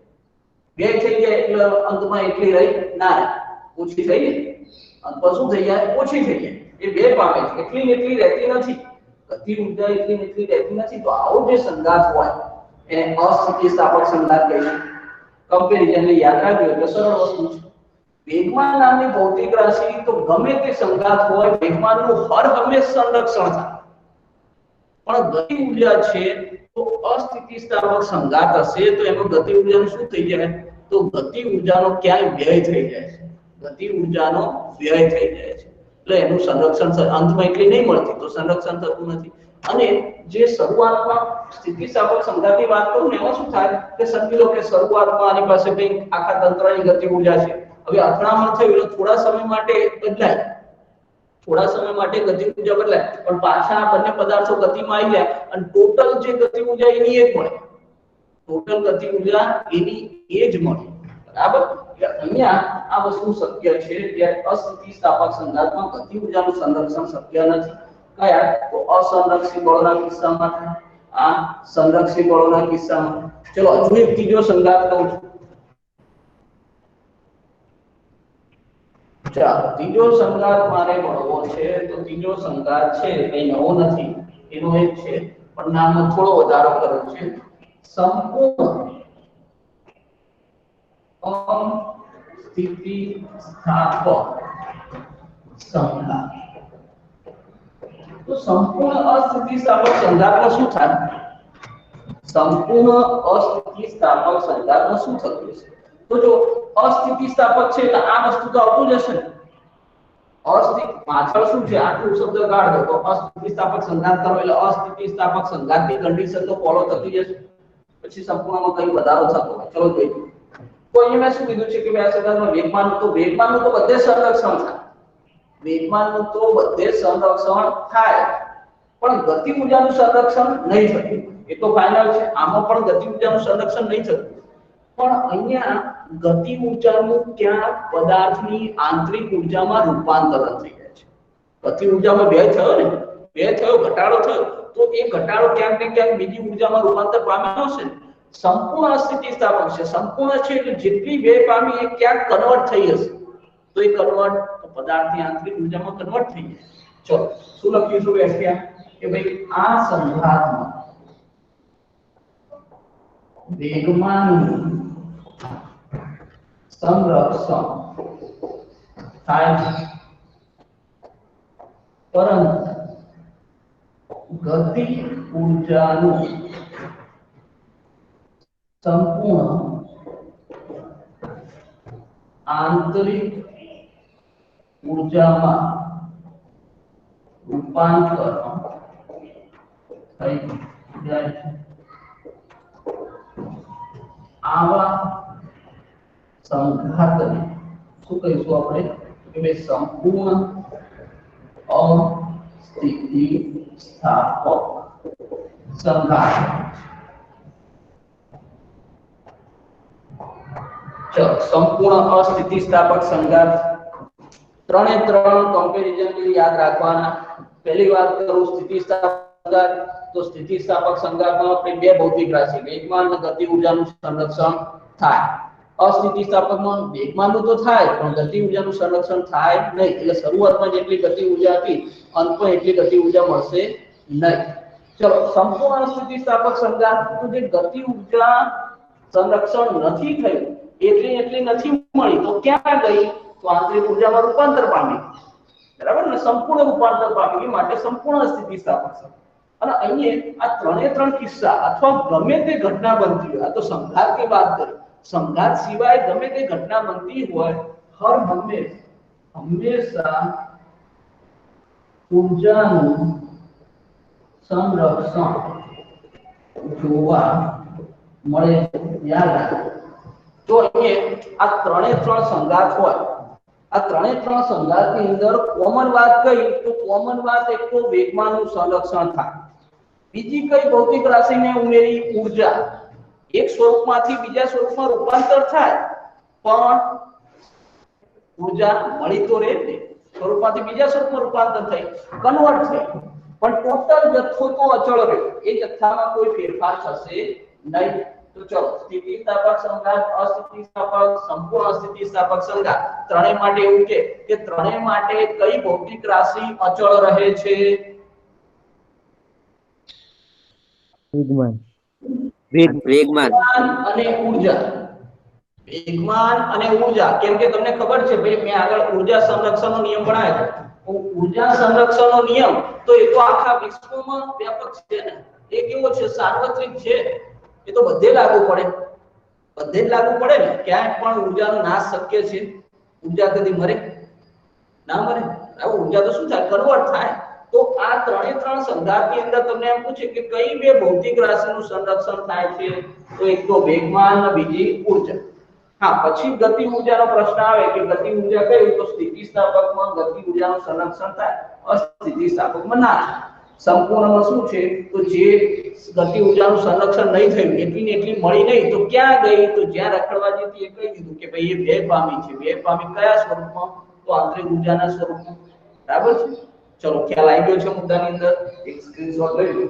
વ્યય થઈ જાય એટલે અંતમાં એટલી રહી ના રહે, ઓછી થઈ જાય. અંતમાં શું થઈ જાય? ઓછી થઈ જાય. એ વ્યય પામે છે, એટલી ને એટલી રહેતી નથી. ગતિ ઊર્જા એટલી ને એટલી રહેતી નથી. તો આવો જે સંઘાત હોય એને અસ્થિતિસ્થાપક સંઘાત કહીએ. કમ્પેરિઝનલી યાદ રાખજો એટલે સરળ વસ્તુ છે. વેગમાન નામની ભૌતિક રાશિ તો ગમે તે સંઘાત હોય વેગમાનનું હર હંમેશ સંરક્ષણ થાય. પણ ગતિ ઊર્જા છે તો અસ્થિતિસ્થાપક સંઘાત હશે તો એમાં ગતિ ઊર્જાનું શું થઈ જાય? તો ગતિ ઊર્જાનો ક્યાંય વ્યય થઈ જાય છે. ગતિ ઊર્જાનો વ્યય થઈ જાય છે એટલે એનું સંરક્ષણ અંતમાં એટલી નહીં મળતી તો સંરક્ષણ થતું નથી. અને જે શરૂઆતમાં સ્થિતિસ્થાપક સંઘાતની વાત કરું ને એમાં શું થાય કે સમજી લો કે શરૂઆતમાં આની પાસે કંઈક આખા તંત્રની ગતિ ઊર્જા છે. હવે અથડામણ થયું એટલે થોડા સમય માટે બદલાય થોડા સમય માટે ગતિ ઊર્જા બદલાય પણ પાછા આ બંને પદાર્થો ગતિમાં આવી જાય અને ટોટલ જે ગતિ ઊર્જા એની એ જ મળે, ટોટલ ગતિ ઊર્જા એની એ જ મળે, બરાબર? અહીંયા આ વસ્તુ શક્ય છે જ્યારે અસ્થિતિસ્થાપક સંઘાતમાં ગતિ ઊર્જાનું સંરક્ષણ શક્ય નથી. કયા? તો અસંરક્ષિત બળોના કિસ્સામાં, આ સંરક્ષિત બળોના કિસ્સામાં. ચલો હજુ એક ત્રીજો સંઘાત કહું છું. ચાલો ત્રીજો સંઘાત મારે મળવો છે તો ત્રીજો સંઘાત છે એ નવો નથી, એનો એક છે પણ નામમાં થોડો વધારો કર્યો છે. સંપૂર્ણ અસ્થિતિસ્થાપક સંઘાત. તો સંપૂર્ણ અસ્થિતિસ્થાપક સંઘાતમાં શું થાય? સંપૂર્ણ અસ્થિતિસ્થાપક સંઘાતમાં શું થતું છે? તો જો અસ્થિતિસ્થાપક છે એટલે આ વસ્તુ તો આવતું જ હશે ને. પાછળ શું છે આટલું શબ્દ કાઢ દો તો અસ્થિતિસ્થાપક સંઘાત કરો એટલે અસ્થિતિસ્થાપક સંઘાતની કન્ડિશન તો ફોલો થતી જશે, પછી સંપૂર્ણમાં કઈ વધારો થતો હોય. ચલો જોઈએ. તો અહીંયા મેં શું કીધું છે કે આ સંઘાતમાં વેગમાનનું તો બધે સંરક્ષણ થાય, વેગમાનનું તો બધે સંરક્ષણ થાય પણ ગતિ ઊર્જાનું સંરક્ષણ નહીં થતું. એ તો ફાઇનલ છે. આમાં પણ ગતિ ઊર્જાનું સંરક્ષણ નહીં થતું. પણ અહીંયા ગતિ ઊર્જાનું ક્યાં પદાર્થની આંતરિક ઊર્જામાં રૂપાંતરણ થઈ જાય છે. ગતિ ઊર્જામાં વ્યય થયો ને, વ્યય થયો, ઘટાડો થયો, તો એ ઘટાડો ક્યાંક ને ક્યાંક બીજી ઊર્જામાં રૂપાંતર પામ્યો હશે ને. સંપૂર્ણ અસ્થિતિસ્થાપક છે, સંપૂર્ણ છે એટલે જેટલી વ્યય પામી એ ક્યાંક કન્વર્ટ થઈ હશે, તો એ કન્વર્ટ પદાર્થની આંતરિક ઊર્જામાં કન્વર્ટ થઈ જાય. ચલો શું લખીશું વ્યાખ્યા કે ભાઈ આ સંઘાતમાં વેગમાનનું સંરક્ષણ થાય છે પરંતુ ગતિ ઊર્જાનું સંપૂર્ણ આંતરિક ઊર્જામાં રૂપાંતર થઈ જાય છે. આવા સંઘાતને શું કહીશું આપણે કે ભાઈ સંપૂર્ણ અસ્થિતિસ્થાપક સંઘાત. ચલો સંપૂર્ણ અસ્થિતિસ્થાપક સંઘાત ત્રણે ત્રણ કમ્પેરિઝન યાદ રાખવાના. પહેલી વાત કરું સ્થિતિસ્થાપક સંઘાત, તો સ્થિતિસ્થાપક સંઘાતમાં આપણે બે ભૌતિક રાશિ વેગમાન અને ગતિ ઊર્જાનું સંરક્ષણ થાય. અસ્થિતિસ્થાપકમાં વેગમાનનું તો થાય પણ ગતિ ઊર્જાનું સંરક્ષણ થાય નહીં. એટલે શરૂઆતમાં જેટલી ગતિ ઊર્જા હતી અંતમાં એટલી ગતિ ઊર્જા મળશે નહીં. ચલો સંપૂર્ણ સ્થિતિસ્થાપક સંઘાત, તો જે ગતિ ઊર્જા સંરક્ષણ નથી થયું એટલી નથી મળી તો ક્યાં ગઈ? તો આંતરિક ઊર્જામાં રૂપાંતર પામી, બરાબર ને? સંપૂર્ણ રૂપાંતર પામી માટે સંપૂર્ણ સ્થિતિસ્થાપક સંઘાત. અને અહીંયા આ ત્રણ કિસ્સા અથવા ગમે તે ઘટના બનતી હોય, આ તો સંઘાતની વાત કરી, સંઘાત સિવાય ગમે તે ઘટના બનતી હોય હંમેશા ઊર્જાનું સંરક્ષણ જોવા મળે. યાદ રાખો. તો અહીંયા આ ત્રણે ત્રણ સંઘાત હોય, આ ત્રણે ત્રણ સંઘાતની અંદર કોમન વાત કઈ? તો કોમન વાત એક તો વેગમાનનું સંરક્ષણ થાય, બીજી કઈ ભૌતિક રાશિને ઉમેરી ઊર્જા એક સ્વરૂપમાંથી બીજા સ્વરૂપમાં રૂપાંતર થાય પણ ઊર્જા મળી તો રહે ને, સ્વરૂપમાંથી બીજા સ્વરૂપમાં રૂપાંતર થઈ કન્વર્ટ થઈ પણ ટોટલ જથ્થો તો અચળ રહે, એ જથ્થામાં કોઈ ફેરફાર થશે નહીં. તો ચલો સ્થિતિસ્થાપક સંઘાત, અસ્થિતિસ્થાપક, સંપૂર્ણ અસ્થિતિસ્થાપક સંઘાત ત્રણેય માટે એવું કે ત્રણેય માટે કઈ ભૌતિક રાશિ અચળ રહે છે? વેગમાન વેગમાન અને ઊર્જા. વેગમાન અને ઊર્જા. કેમ કે તમને ખબર છે ભાઈ મેં આગળ ઊર્જા સંરક્ષણનો નિયમ ભણાવ્યો હતો. ઊર્જા સંરક્ષણનો નિયમ તો એ તો આખા વિશ્વમાં વ્યાપક છે ને, એ કેવો છે? સાર્વત્રિક છે. એ તો બધે લાગુ પડે, બધે જ લાગુ પડે ને. ક્યાંય પણ ઊર્જાનો નાશ શક્ય છે? ઊર્જા કદી મરે ના મરે. આ ઊર્જા તો શું થાય? કન્વર્ટ થાય. તો આ ત્રણે ત્રણ સંઘાતની અંદર તમને એમ પૂછે કે કઈ બે ભૌતિક રાશિનું સંરક્ષણ થાય છે? તો એક તો વેગમાન અને બીજી ઊર્જા. हाँ પછી ગતિ ઊર્જાનો પ્રશ્ન આવે કે ગતિ ઊર્જા કઈ તો સ્થિતિસ્થાપકમાં ગતિ ઊર્જાનું સંરક્ષણ થાય અસ્થિતિસ્થાપકમાં ના થાય સંપૂર્ણમાં શું છે તો જે ગતિ ઊર્જાનું સંરક્ષણ નહીં થયું એટલી ને એટલી મળી નહીં તો ક્યાં ગઈ તો જ્યાં રખડવા જતી એ કહી દીધું કે ભાઈ એ બે પામી છે બે પામી કયા સ્વરૂપમાં તો આંતરિક ઊર્જાના સ્વરૂપમાં બરાબર છે ચલો ખ્યાલ આવી ગયો છે મુદ્દાની અંદર એક સ્ક્રીનશોટ લઈ લો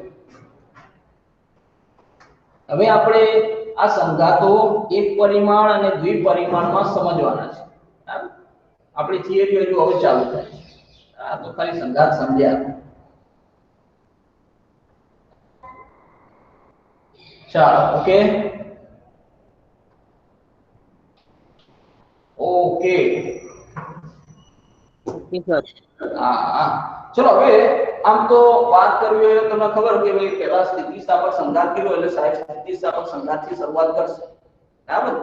હવે આપણે આ સંઘાતો એક પરિમાણ અને દ્વિપરિમાણમાં સમજવાના છે બરાબર આપણી થિયરી હજુ હવે ચાલુ થાય છે આ તો ખાલી સંઘાત સમજ્યા ચાલો ઓકે ઓકે હા ચલો હવે આમ તો વાત કરવી હોય તો તમને ખબર કે ભાઈ પહેલા સ્થિતિસ્થાપક સંઘાત કર્યો એટલે સાહેબ સ્થિતિસ્થાપક સંઘાતથી શરૂઆત કરશે બરાબર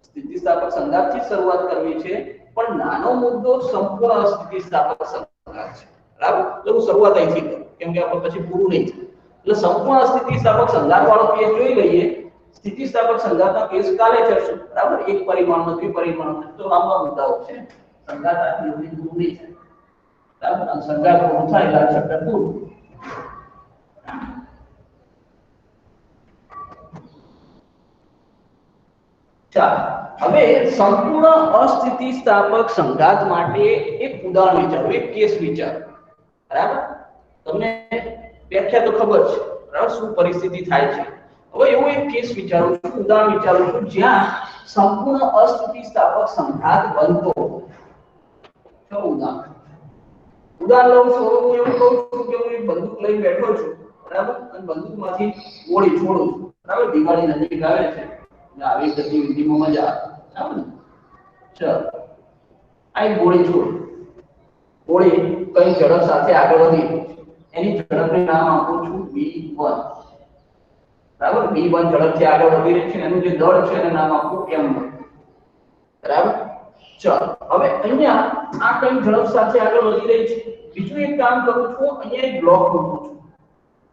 સ્થિતિસ્થાપક સંઘાતથી શરૂઆત કરવી છે પણ નાનો મુદ્દો સંપૂર્ણ સ્થિતિસ્થાપક સંઘાત છે બરાબર એટલે શરૂઆત અહીંથી કરું કેમ કે આપણે પછી પૂરું નહીં થાય એટલે સંપૂર્ણ સ્થિતિસ્થાપક સંઘાત વાળો કેસ જોઈ લઈએ સ્થિતિસ્થાપક સંઘાતના કેસ કાલે કરશું બરાબર એક પરિમાણમાં દ્વિપરિમાણમાં તો લાંબા મુદ્દાઓ છે સંઘાત આટલી પૂરું નહીં થાય બરાબર સંઘાત પૂરું થાય એટલે ચેપ્ટર પૂરું ચાલો હવે સંપૂર્ણ અસ્થિતિસ્થાપક સંઘાત માટે એક ઉદાહરણ વિચારો એક કેસ વિચારો બરાબર તમને વ્યાખ્યા તો ખબર છે બરાબર શું પરિસ્થિતિ થાય છે હવે એવું એક કેસ વિચારું છું ઉદાહરણ વિચારું છું જ્યાં સંપૂર્ણ અસ્થિતિસ્થાપક સંઘાત બનતો છે ઉદાહરણ લઉં છું હું એવું કહું છું કે હું એક બંદૂક લઈને બેઠો છું બરાબર અને બંદૂકમાંથી ગોળી છોડું છું બરાબર દિવાળી નજીક આવે છે આવી ગતિવિધિમાં મજા આવે ને ચલો આ એક ગોળી છોડ ગોળી કઈ ઝડપ સાથે આગળ વધી એની ઝડપને નામ આપું છું v1 બરાબર v1 ઝડપથી આગળ વધી રહી છે એનું જે દળ છે એને નામ આપું m1 બરાબર ચલો હવે અહીંયા આ કઈ ઝડપ સાથે આગળ વધી રહી છે બીજું એક કામ કરું છું અહીંયા એક બ્લોક મૂકું છું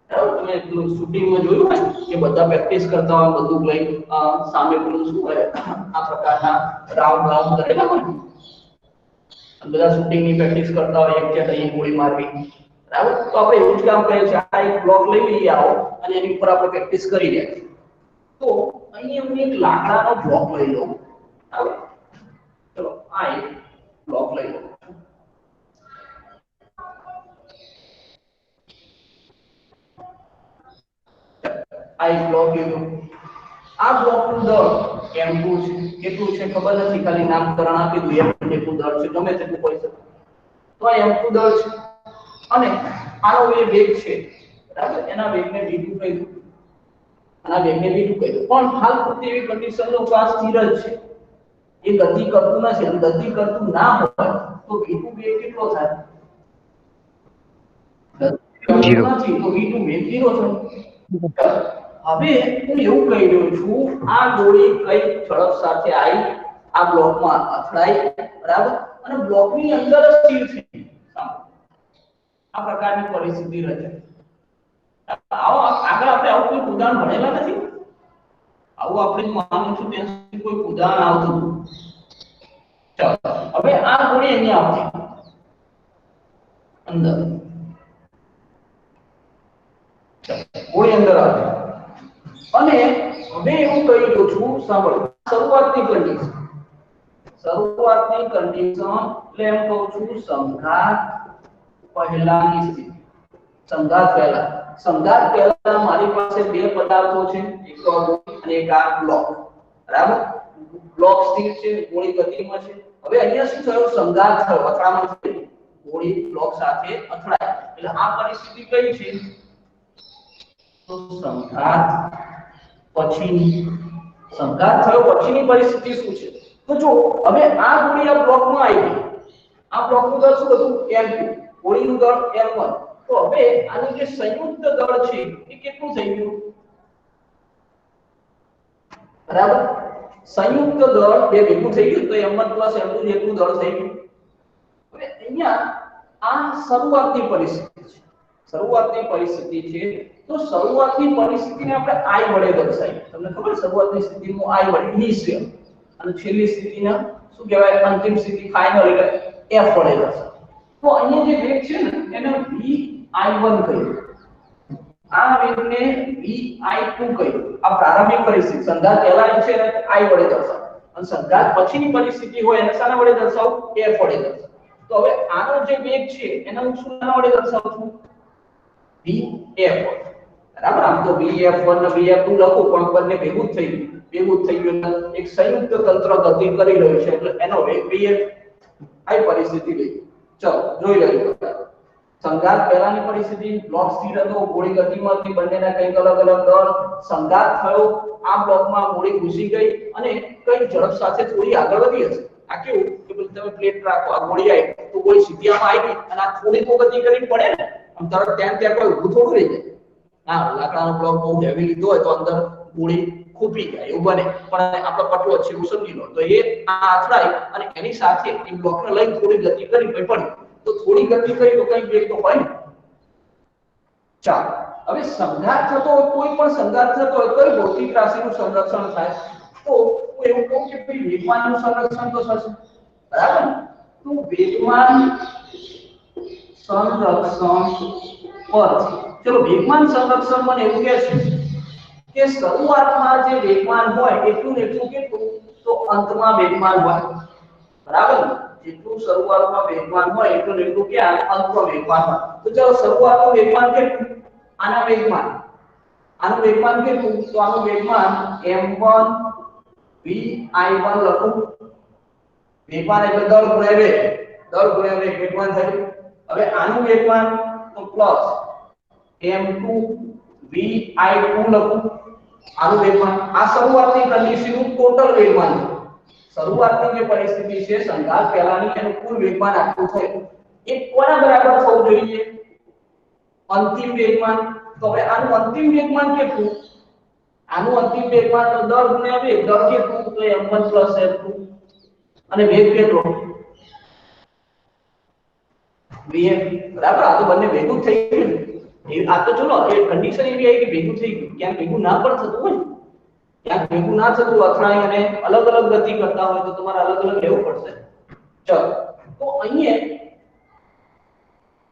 બરાબર તમે શૂટિંગમાં જોયું હોય કે બધા પ્રેક્ટિસ કરતા હોય બધું લઈ સામે પેલું શું હોય આ પ્રકારના રાઉન્ડ કરેલા હોય બધા શૂટિંગની પ્રેક્ટિસ કરતા હોય એક કે અહીં ગોળી મારવી બરાબર તો આપણે એવું જ કામ કરીએ છીએ આ એક બ્લોક લઈ લઈએ આવો અને એની ઉપર આપણે પ્રેક્ટિસ કરી રહ્યા છીએ તો અહીં હું એક લાકડાનો બ્લોક લઈ લઉં બરાબર ચલો આ એક બ્લોક લઈ લઉં આ એક બ્લોક લીધું આ બ્લોકનું દળ m2 છે કેટલું છે ખબર નથી ખાલી નામકરણ આપી દઉં m કેટલું દળ છે ગમે તેટલું કોઈ શકે તો આ m2 દળ છે અને આનો જે વેગ છે બરાબર એના વેગને v2 કહી દઉં આના વેગને v2 કહી દઉં પણ હાલ પૂરતી એવી કન્ડિશનનો આ સ્થિર જ છે એ ગતિ કરતું નથી અને ગતિ કરતું ના હોય તો v2 વેગ કેટલો થાય 0 નથી તો v2 વેગ 0 થાય હવે હું એવું કહી રહ્યો છું આ ગોળી કઈ ઝડપ સાથે આવી આ બ્લોકમાં અથડાઈ બરાબર અને બ્લોકની અંદર સ્થિર થઈ આ પ્રકારની પરિસ્થિતિ રચાય આવો આગળ આપણે આવું કોઈ ઉદાહરણ ભણેલા નથી આવું આપણે માનું છું ત્યાં સુધી કોઈ ઉદાહરણ આવતું ચાલો હવે આ ગોળી અહીંયા આવતી અંદર ગોળી અંદર આવતી અને હવે એવું કહી દઉં છું સાંભળો શરૂઆતની કન્ડિશન એટલે એમ કહું છું સંઘાત પહેલાની સ્થિતિ સંઘાત પહેલા મારી પાસે બે પદાર્થો છે એક તો અને એક આ બ્લોક બરાબર બ્લોક સ્થિર છે ગોળી ગતિમાં છે હવે અહીંયા શું થયું સંઘાત થયો અથડામણ થઈ ગોળી બ્લોક સાથે અથડાય એટલે આ પરિસ્થિતિ કઈ છે તો સંઘાત થયો પછીની પરિસ્થિતિ શું છે તો જો હવે આ ગોળી આ બ્લોકમાં આવી ગઈ આ બ્લોકનું દળ શું હતું m2 ગોળીનું દળ m1 તો હવે આનું જે સંયુક્ત દળ છે એ કેટલું થઈ ગયું બરાબર સંયુક્ત દળ બે ભેગું થઈ ગયું તો m1 + m2 જેટલું દળ થઈ ગયું હવે અહીંયા આ શરૂઆતની પરિસ્થિતિ છે તો શરૂઆતની પરિસ્થિતિને આપણે I વડે દર્શાવીએ તમને ખબર શરૂઆતની સ્થિતિનું I વડે ઇનિશિયલ અને છેલ્લી સ્થિતિને શું કહેવાય અંતિમ સ્થિતિ ફાઇનલ એટલે f વડે દર્શાવો. તો અહીંયા જે વેગ છે ને એને vi1 કહ્યું, આ વેગને vi2 કહ્યું. આ પ્રારંભિક પરિસ્થિતિ સંઘાત પહેલાની છે ને i વડે દર્શાવો અને સંઘાત પછીની પરિસ્થિતિ હોય એને શાના વડે દર્શાવો f વડે દર્શાવો. તો હવે આનો જે વેગ છે એને હું શાના વડે દર્શાવું છું vf. બરાબર, આમ તો vf1 અને vf2 લખું પણ બંને ભેગું જ થઈ ગયું એક સંયુક્ત તંત્ર ગતિ કરી રહ્યું છે એટલે એનો વેગ vf. આ પરિસ્થિતિ લઈ ચલો જોઈ લઈએ. સંઘાત પહેલાની પરિસ્થિતિ બ્લોક સ્થિર હતો, ગોળી ગતિમાં હતી, બંનેના કંઈક અલગ અલગ દળ. સંઘાત થયો, આ બ્લોકમાં ગોળી ઘૂસી ગઈ અને કઈ ઝડપ સાથે થોડી આગળ વધી હશે. આ કેવું કે તમે પ્લેટ રાખો, આ ગોળી આવી તો ગોળી સીધી આમાં આવી અને આ થોડી તો ગતિ કરવી પડે ને, આમ તરત ત્યાં કોઈ ઊભું થોડું રહી જાય. હા, લાકડાનો બ્લોક બહુ હેવી લીધો હોય તો અંદર ગોળી ખૂપી જાય એવું બને, પણ આપણે પટલો છે એવું સમજી લો. તો એ આ અથડાય અને એની સાથે એ બ્લોકને લઈને થોડી ગતિ કરી પડી તો થોડી ગતિ કરી તો કઈ વેગ તો હોય ને. ચાલો હવે સંઘાત થતો હોય, કોઈ પણ સંઘાત થતો હોય કઈ ભૌતિક રાશિનું સંરક્ષણ થાય તો હું એવું કહું કે ભાઈ વેગમાનનું સંરક્ષણ તો થશે. બરાબર, તો વેગમાન સંરક્ષણ પર ચલો વેગમાન સંરક્ષણ મને એવું કહે છે કે શરૂઆતમાં જે વેગમાન હોય એટલું ને એટલું કેટલું તો અંતમાં વેગમાન હોય. બરાબર, જેટલું શરૂઆતમાં વેગમાન હોય એટલું ને એટલું ક્યાં અંતમાં વેગમાન હોય. તો ચલો શરૂઆતનું વેગમાન કેટલું, આનું વેગમાન કેટલું તો આનું વેગમાન m1 vi1 લખું. વેગમાન એટલે દળ ગુણ્યા વેગ વેગમાન થયું. હવે આનું વેગમાન તો પ્લસ m2 vi2 લખું. આનું વેગમાન આ શરૂઆતની કન્ડિશનનું ટોટલ વેગમાન છે. શરૂઆતની જે પરિસ્થિતિ છે સંઘાત પહેલાની એનું કુલ વેગમાન આટલું થયું. એ કોના બરાબર થવું જોઈએ અંતિમ વેગમાન. તો હવે આનું અંતિમ વેગમાન કેટલું, આનું અંતિમ વેગમાન તો દર ગુણ્યા વેગ, દર કેટલું તો m1 f2 અને વેગ કેટલો vf. બરાબર, આ તો બંને ભેગું થઈ ગયું. આ તો ચલો એ કન્ડિશન એવી આવી કે ભેગું થઈ ગયું. ક્યાં ભેગું ના પણ થતું હોય, ક્યાં ભેગું ના થતું અથડાય અને અલગ અલગ ગતિ કરતા હોય તો તમારે અલગ અલગ લેવું પડશે. ચલો તો અહીંયા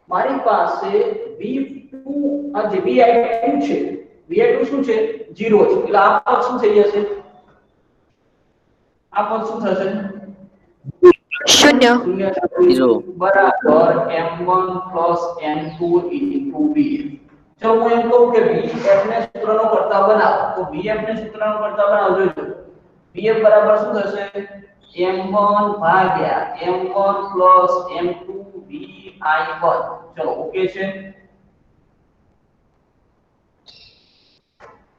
મારી પાસે v2 આ જે vi2 છે, vi2 શું છે 0 છે એટલે આ પદ શું થઈ જશે, આ પદ શું થશે શૂન્ય. બરાબર m1 m2 vf. જો હું એમ કહું કે vf ને સૂત્રનો કરતા બનાવો તો vf ને સૂત્રનો કરતા બનાવો જોજો. vf બરાબર શું થશે m1 ભાગ્યા m1 m2 vi1. ચલો ઓકે છે,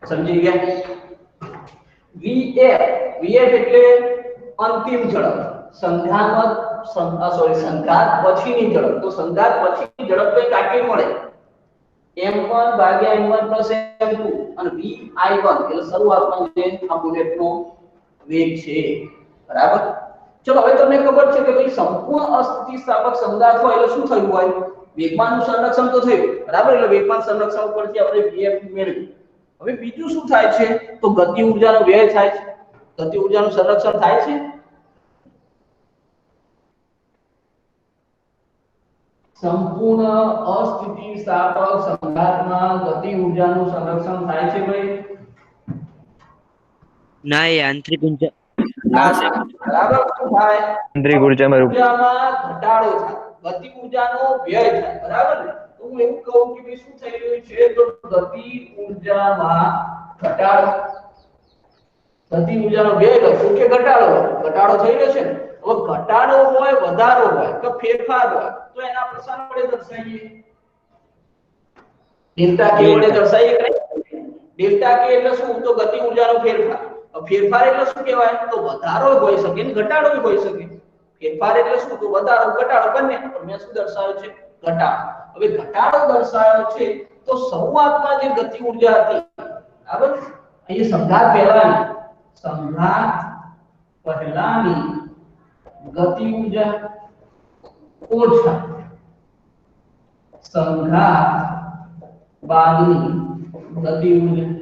સમજી ગયા. vf એટલે અંતિમ ઝડપ, સંઘાત પછીની ઝડપ. તો સંઘાત પછીની ઝડપ કઈ કાકી મળે m1 ભાગ્યા m1 m2 અને vi1 એટલે શરૂઆતમાં જે આ બુલેટનો વેગ છે. બરાબર, ચલો હવે તમને ખબર છે કે ભાઈ સંપૂર્ણ અસ્થિતિસ્થાપક સંઘાત હોય એટલે શું થયું હોય વેગમાનનું સંરક્ષણ તો થયું. બરાબર, એટલે વેગમાન સંરક્ષણ ઉપરથી આપણે vf મેળવ્યું. હવે બીજું શું થાય છે તો ગતિ ઊર્જાનો વ્યય થાય છે. ગતિ ઊર્જાનું સંરક્ષણ થાય છે. સંપૂર્ણ અસ્થિતિસ્થાપક સંઘાતમાં ગતિ ઊર્જાનું સંરક્ષણ થાય છે ભાઈ ના, એ આંતરિક ઊર્જા બરાબર. શું થાય આંતરિક ઊર્જામાં ઘટાડો થાય, ગતિ ઊર્જાનો વ્યય થાય. બરાબર ને, તો હું એવું કહું કે ભાઈ શું થઈ રહ્યું છે તો ગતિ ઊર્જામાં ઘટાડો, ગતિ ઊર્જાનો વ્યય લખું કે ઘટાડો થઈ રહ્યો છે ને. હવે ઘટાડો હોય વધારો હોય કે ફેરફાર હોય તો એના આપણે શાના વડે દર્શાવીએ ડેલ્ટા કે વડે દર્શાવીએ કે ડેલ્ટા કે એટલે શું તો ગતિ ઊર્જાનો ફેરફાર. ફેરફાર એટલે શું કહેવાય તો વધારો હોઈ શકે ને ઘટાડો હોઈ શકે. ફેરફાર એટલે શું તો વધારો ઘટાડો બંને, પણ મેં શું દર્શાવ્યું છે ઘટાડો. હવે ઘટાડો દર્શાવ્યો છે તો શરૂઆતમાં જે ગતિ ઊર્જા હતી બરાબર અહીં સંઘાત પહેલાની ગતિ ઊર્જા ઓછા સંઘાત બાદની ગતિ ઊર્જા.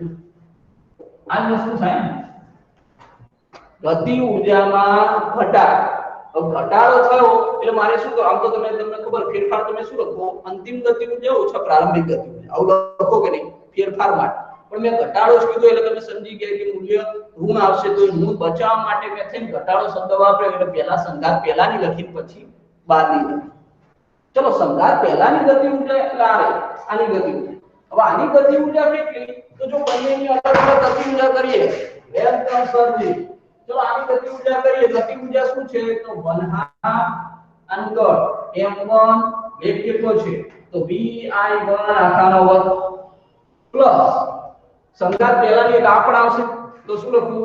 આ શું થાય ગતિ ઉર્જામાં ઘટાડો, ઘટાડો થયો એટલે મારે શું કરવું? આમ તો તમને ખબર ફેરફાર તમે શું લખો? અંતિમ ગતિ ઉર્જા ઓછા પ્રારંભિક ગતિ ઉર્જા, આવું લખો કે નહીં ફેરફાર માટે? પણ મેં ઘટાડો જ કીધો એટલે તમે સમજી ગયા કે મૂલ્ય ઋણ આવશે, તો ઋણ બચાવવા માટે મેં થઈને ઘટાડો શબ્દ વાપર્યો એટલે પહેલા સંઘાત પહેલાની લખીને પછી બાદની લખી. ચલો સંઘાત પહેલાની ગતિ ઉર્જા એટલે આની ગતિ ઉર્જા. હવે આની ગતિ ઉર્જા કેટલી? તો જો બંનેની અલગ અલગ ગતિ ઉર્જા કરીએ વેલકમ સરજી. ચલો આની ગતિ ઉર્જા કરીએ. ગતિ ઉર્જા શું છે? તો 1/2 અંગળ m1 વેગ કેટલો છે? તો vi1 આખાનો વર્ગ પ્લસ સંઘાત પહેલાની એક આપણ આવશે તો શું લખું?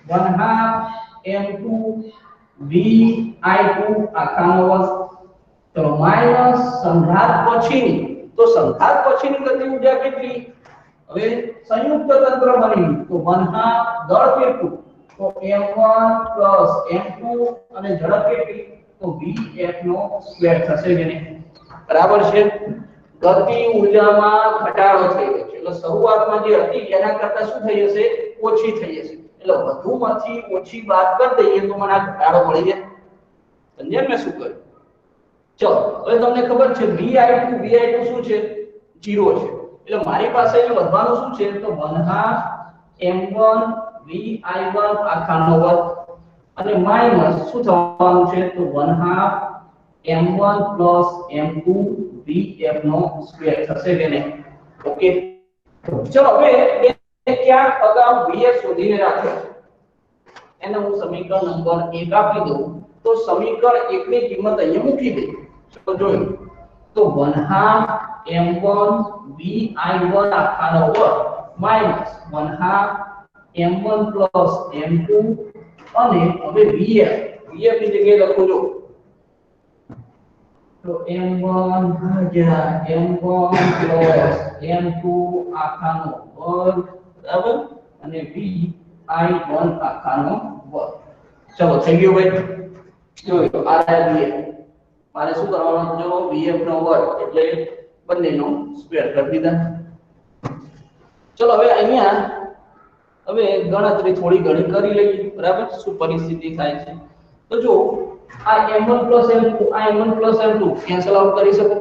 1/2 m2 vi2 આખાનો વર્ગ. ચલો માઈનસ સંઘાત પછીની, તો સંઘાત પછીની ગતિ ઉર્જા કેટલી? હવે સંયુક્ત તંત્ર બની તો 1/2 દળ કેટલું? તો m1 m2 અને ઝડપ કેટલી? તો vf નો સ્ક્વેર થશે કે નહીં? બરાબર છે. ગતિ ઉર્જામાં ઘટાડો થઈ ગયો છે એટલે શરૂઆતમાં જે હતી એના કરતા શું થઈ જશે? ઓછી થઈ જશે. એટલે વધુમાંથી ઓછી બાદ કરી દઈએ તો મને આ ઘટાડો મળી જાય. સમજ્યા મેં શું કર્યું? ચલો હવે તમને ખબર છે vi2 શું છે? 0 છે. એટલે મારી પાસે અહીંયા વધવાનું શું છે? તો 1/2 m1 vi1 આખાનો વર્ગ અને માઈનસ શું થવાનું છે? તો 1/2 m1 m2 vf નો સ્ક્વેર થશે કે નહીં? ઓકે. ચલો હવે ક્યાંક અગાઉ vf શોધીને રાખ્યો છે એને હું સમીકરણ નંબર 1 આપી દઉં તો સમીકરણ 1 ની કિંમત અહીંયા મૂકી દઈએ. તો જોયું તો 1/2 m1 vi1 આખાનો વર્ગ માઈનસ 1/2 m1 m2 અને હવે vf ની જગ્યાએ લખો જો તો m1 ભાગ્યા m1 m2 આખાનો વર્ગ બરાબર અને vi1 આખાનો વર્ગ. ચલો થઈ ગયું ભાઈ. જોયો આ vf મારે શું કરવાનું? જો vf નો વર્ગ એટલે બંનેનો સ્ક્વેર કરી દીધા. ચલો હવે અહીંયા હવે ગણતરી થોડી ઘણી કરી લઈએ. બરાબર શું પરિસ્થિતિ થાય છે? તો જો આ m1 m2 આ m1 m2 કેન્સલ આઉટ કરી શકો.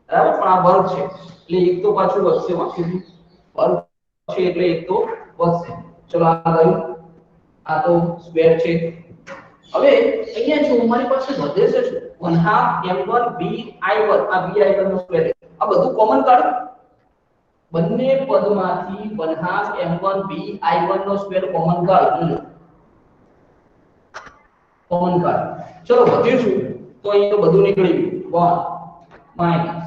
બરાબર પણ આ વર્ગ છે એટલે એક તો પાછું વધશે. વાંચી વર્ગ છે એટલે એક તો વધશે. ચલો આ ગયું, આ તો સ્ક્વેર છે. હવે અહીંયા જો મારી પાસે વધે છે શું? 1/2 m1 vi1 આ vi1 નો સ્ક્વેર. આ બધું કોમન કાઢો. બંને પદમાંથી 1/2 m1 vi1 નો સ્ક્વેર કોમન કાઢો. કોમન કાઢો. ચલો વધ્યું શું? તો અહીંયા બધું નીકળી ગયું 1 માઈનસ.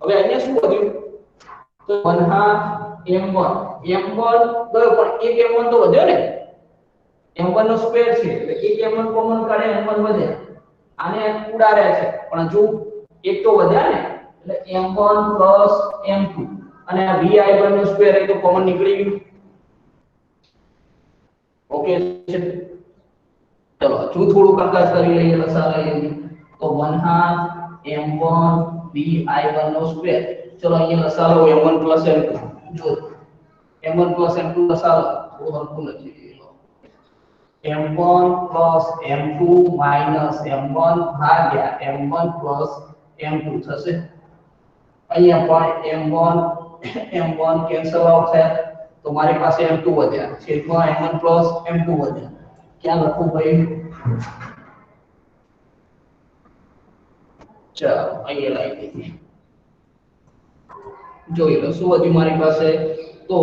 હવે અહીંયા શું વધ્યું? તો 1/2 m1 ગયો પણ એક m1 તો વધ્યો ને. m1 નો સ્ક્વેર છે એટલે એક m1 કોમન કાઢે m1 વધે. આને ઉડાડ્યા છે પણ જો એક તો વધ્યા ને એટલે m1 m2 અને આ vi1 નો સ્ક્વેર એ તો કોમન નીકળી ગયું. ઓકે છે. ચલો હજુ થોડું કામકાજ કરી લઈએ. લસા લઈએ તો 1/2 m1 vi1 નો સ્ક્વેર. ચલો અહીંયા લસા લો m1 m2 જો m1 m2 લસા લો થોડું હલકું લખી m1 m2 minus m1 ભાગ્યા m1 m2 થશે. અહીંયા પણ m1 કેન્સલ આઉટ થાય તો મારી પાસે m2 વધ્યા. છેદમાં m1 m2 વધ્યા. ક્યાં લખું ભાઈ? ચાલો અહીંયા લાવી દઈએ. જોઈ લો શું વધ્યું મારી પાસે? તો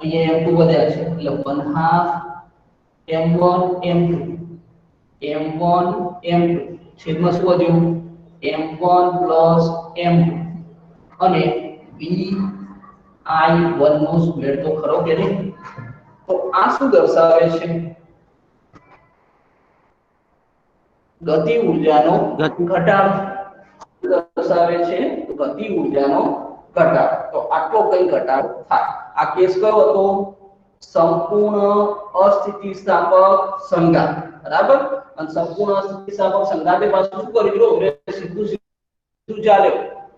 અહીંયા m2 વધ્યા છે એટલે 1/2 m1 m2 છેદમાં શું વધ્યું? m1 m2 અને vi1 નો સ્ક્વેર તો ખરો કે નહીં? તો આ શું દર્શાવે છે? ગતિ ઉર્જાનો ઘટાડો દર્શાવે છે. ગતિ ઉર્જાનો ઘટાડો. તો આટલો કઈ ઘટાડો થાય? આ કેસ કયો હતો? સંપૂર્ણ અસ્થિતિસ્થાપક સંઘાત. બરાબર. અને સંપૂર્ણ અસ્થિતિસ્થાપક સંઘાતે પાછું શું કર્યું? સીધું ચાલે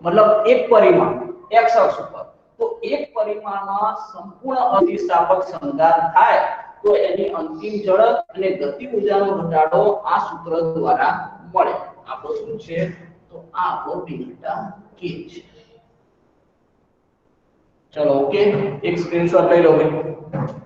મતલબ એક પરિમાણ x અક્ષ ઉપર. તો એક પરિમાણમાં સંપૂર્ણ અસ્થિતિસ્થાપક સંઘાત થાય તો એની અંતિમ ઝડપ અને ગતિ ઊર્જાનો ઘટાડો આ સૂત્ર દ્વારા મળે. આપણો શું છે? તો આ આપણો ડેલ્ટા કે છે. ચલો ઓકે, એક સ્ક્રીનશોટ લઈ લો ભાઈ.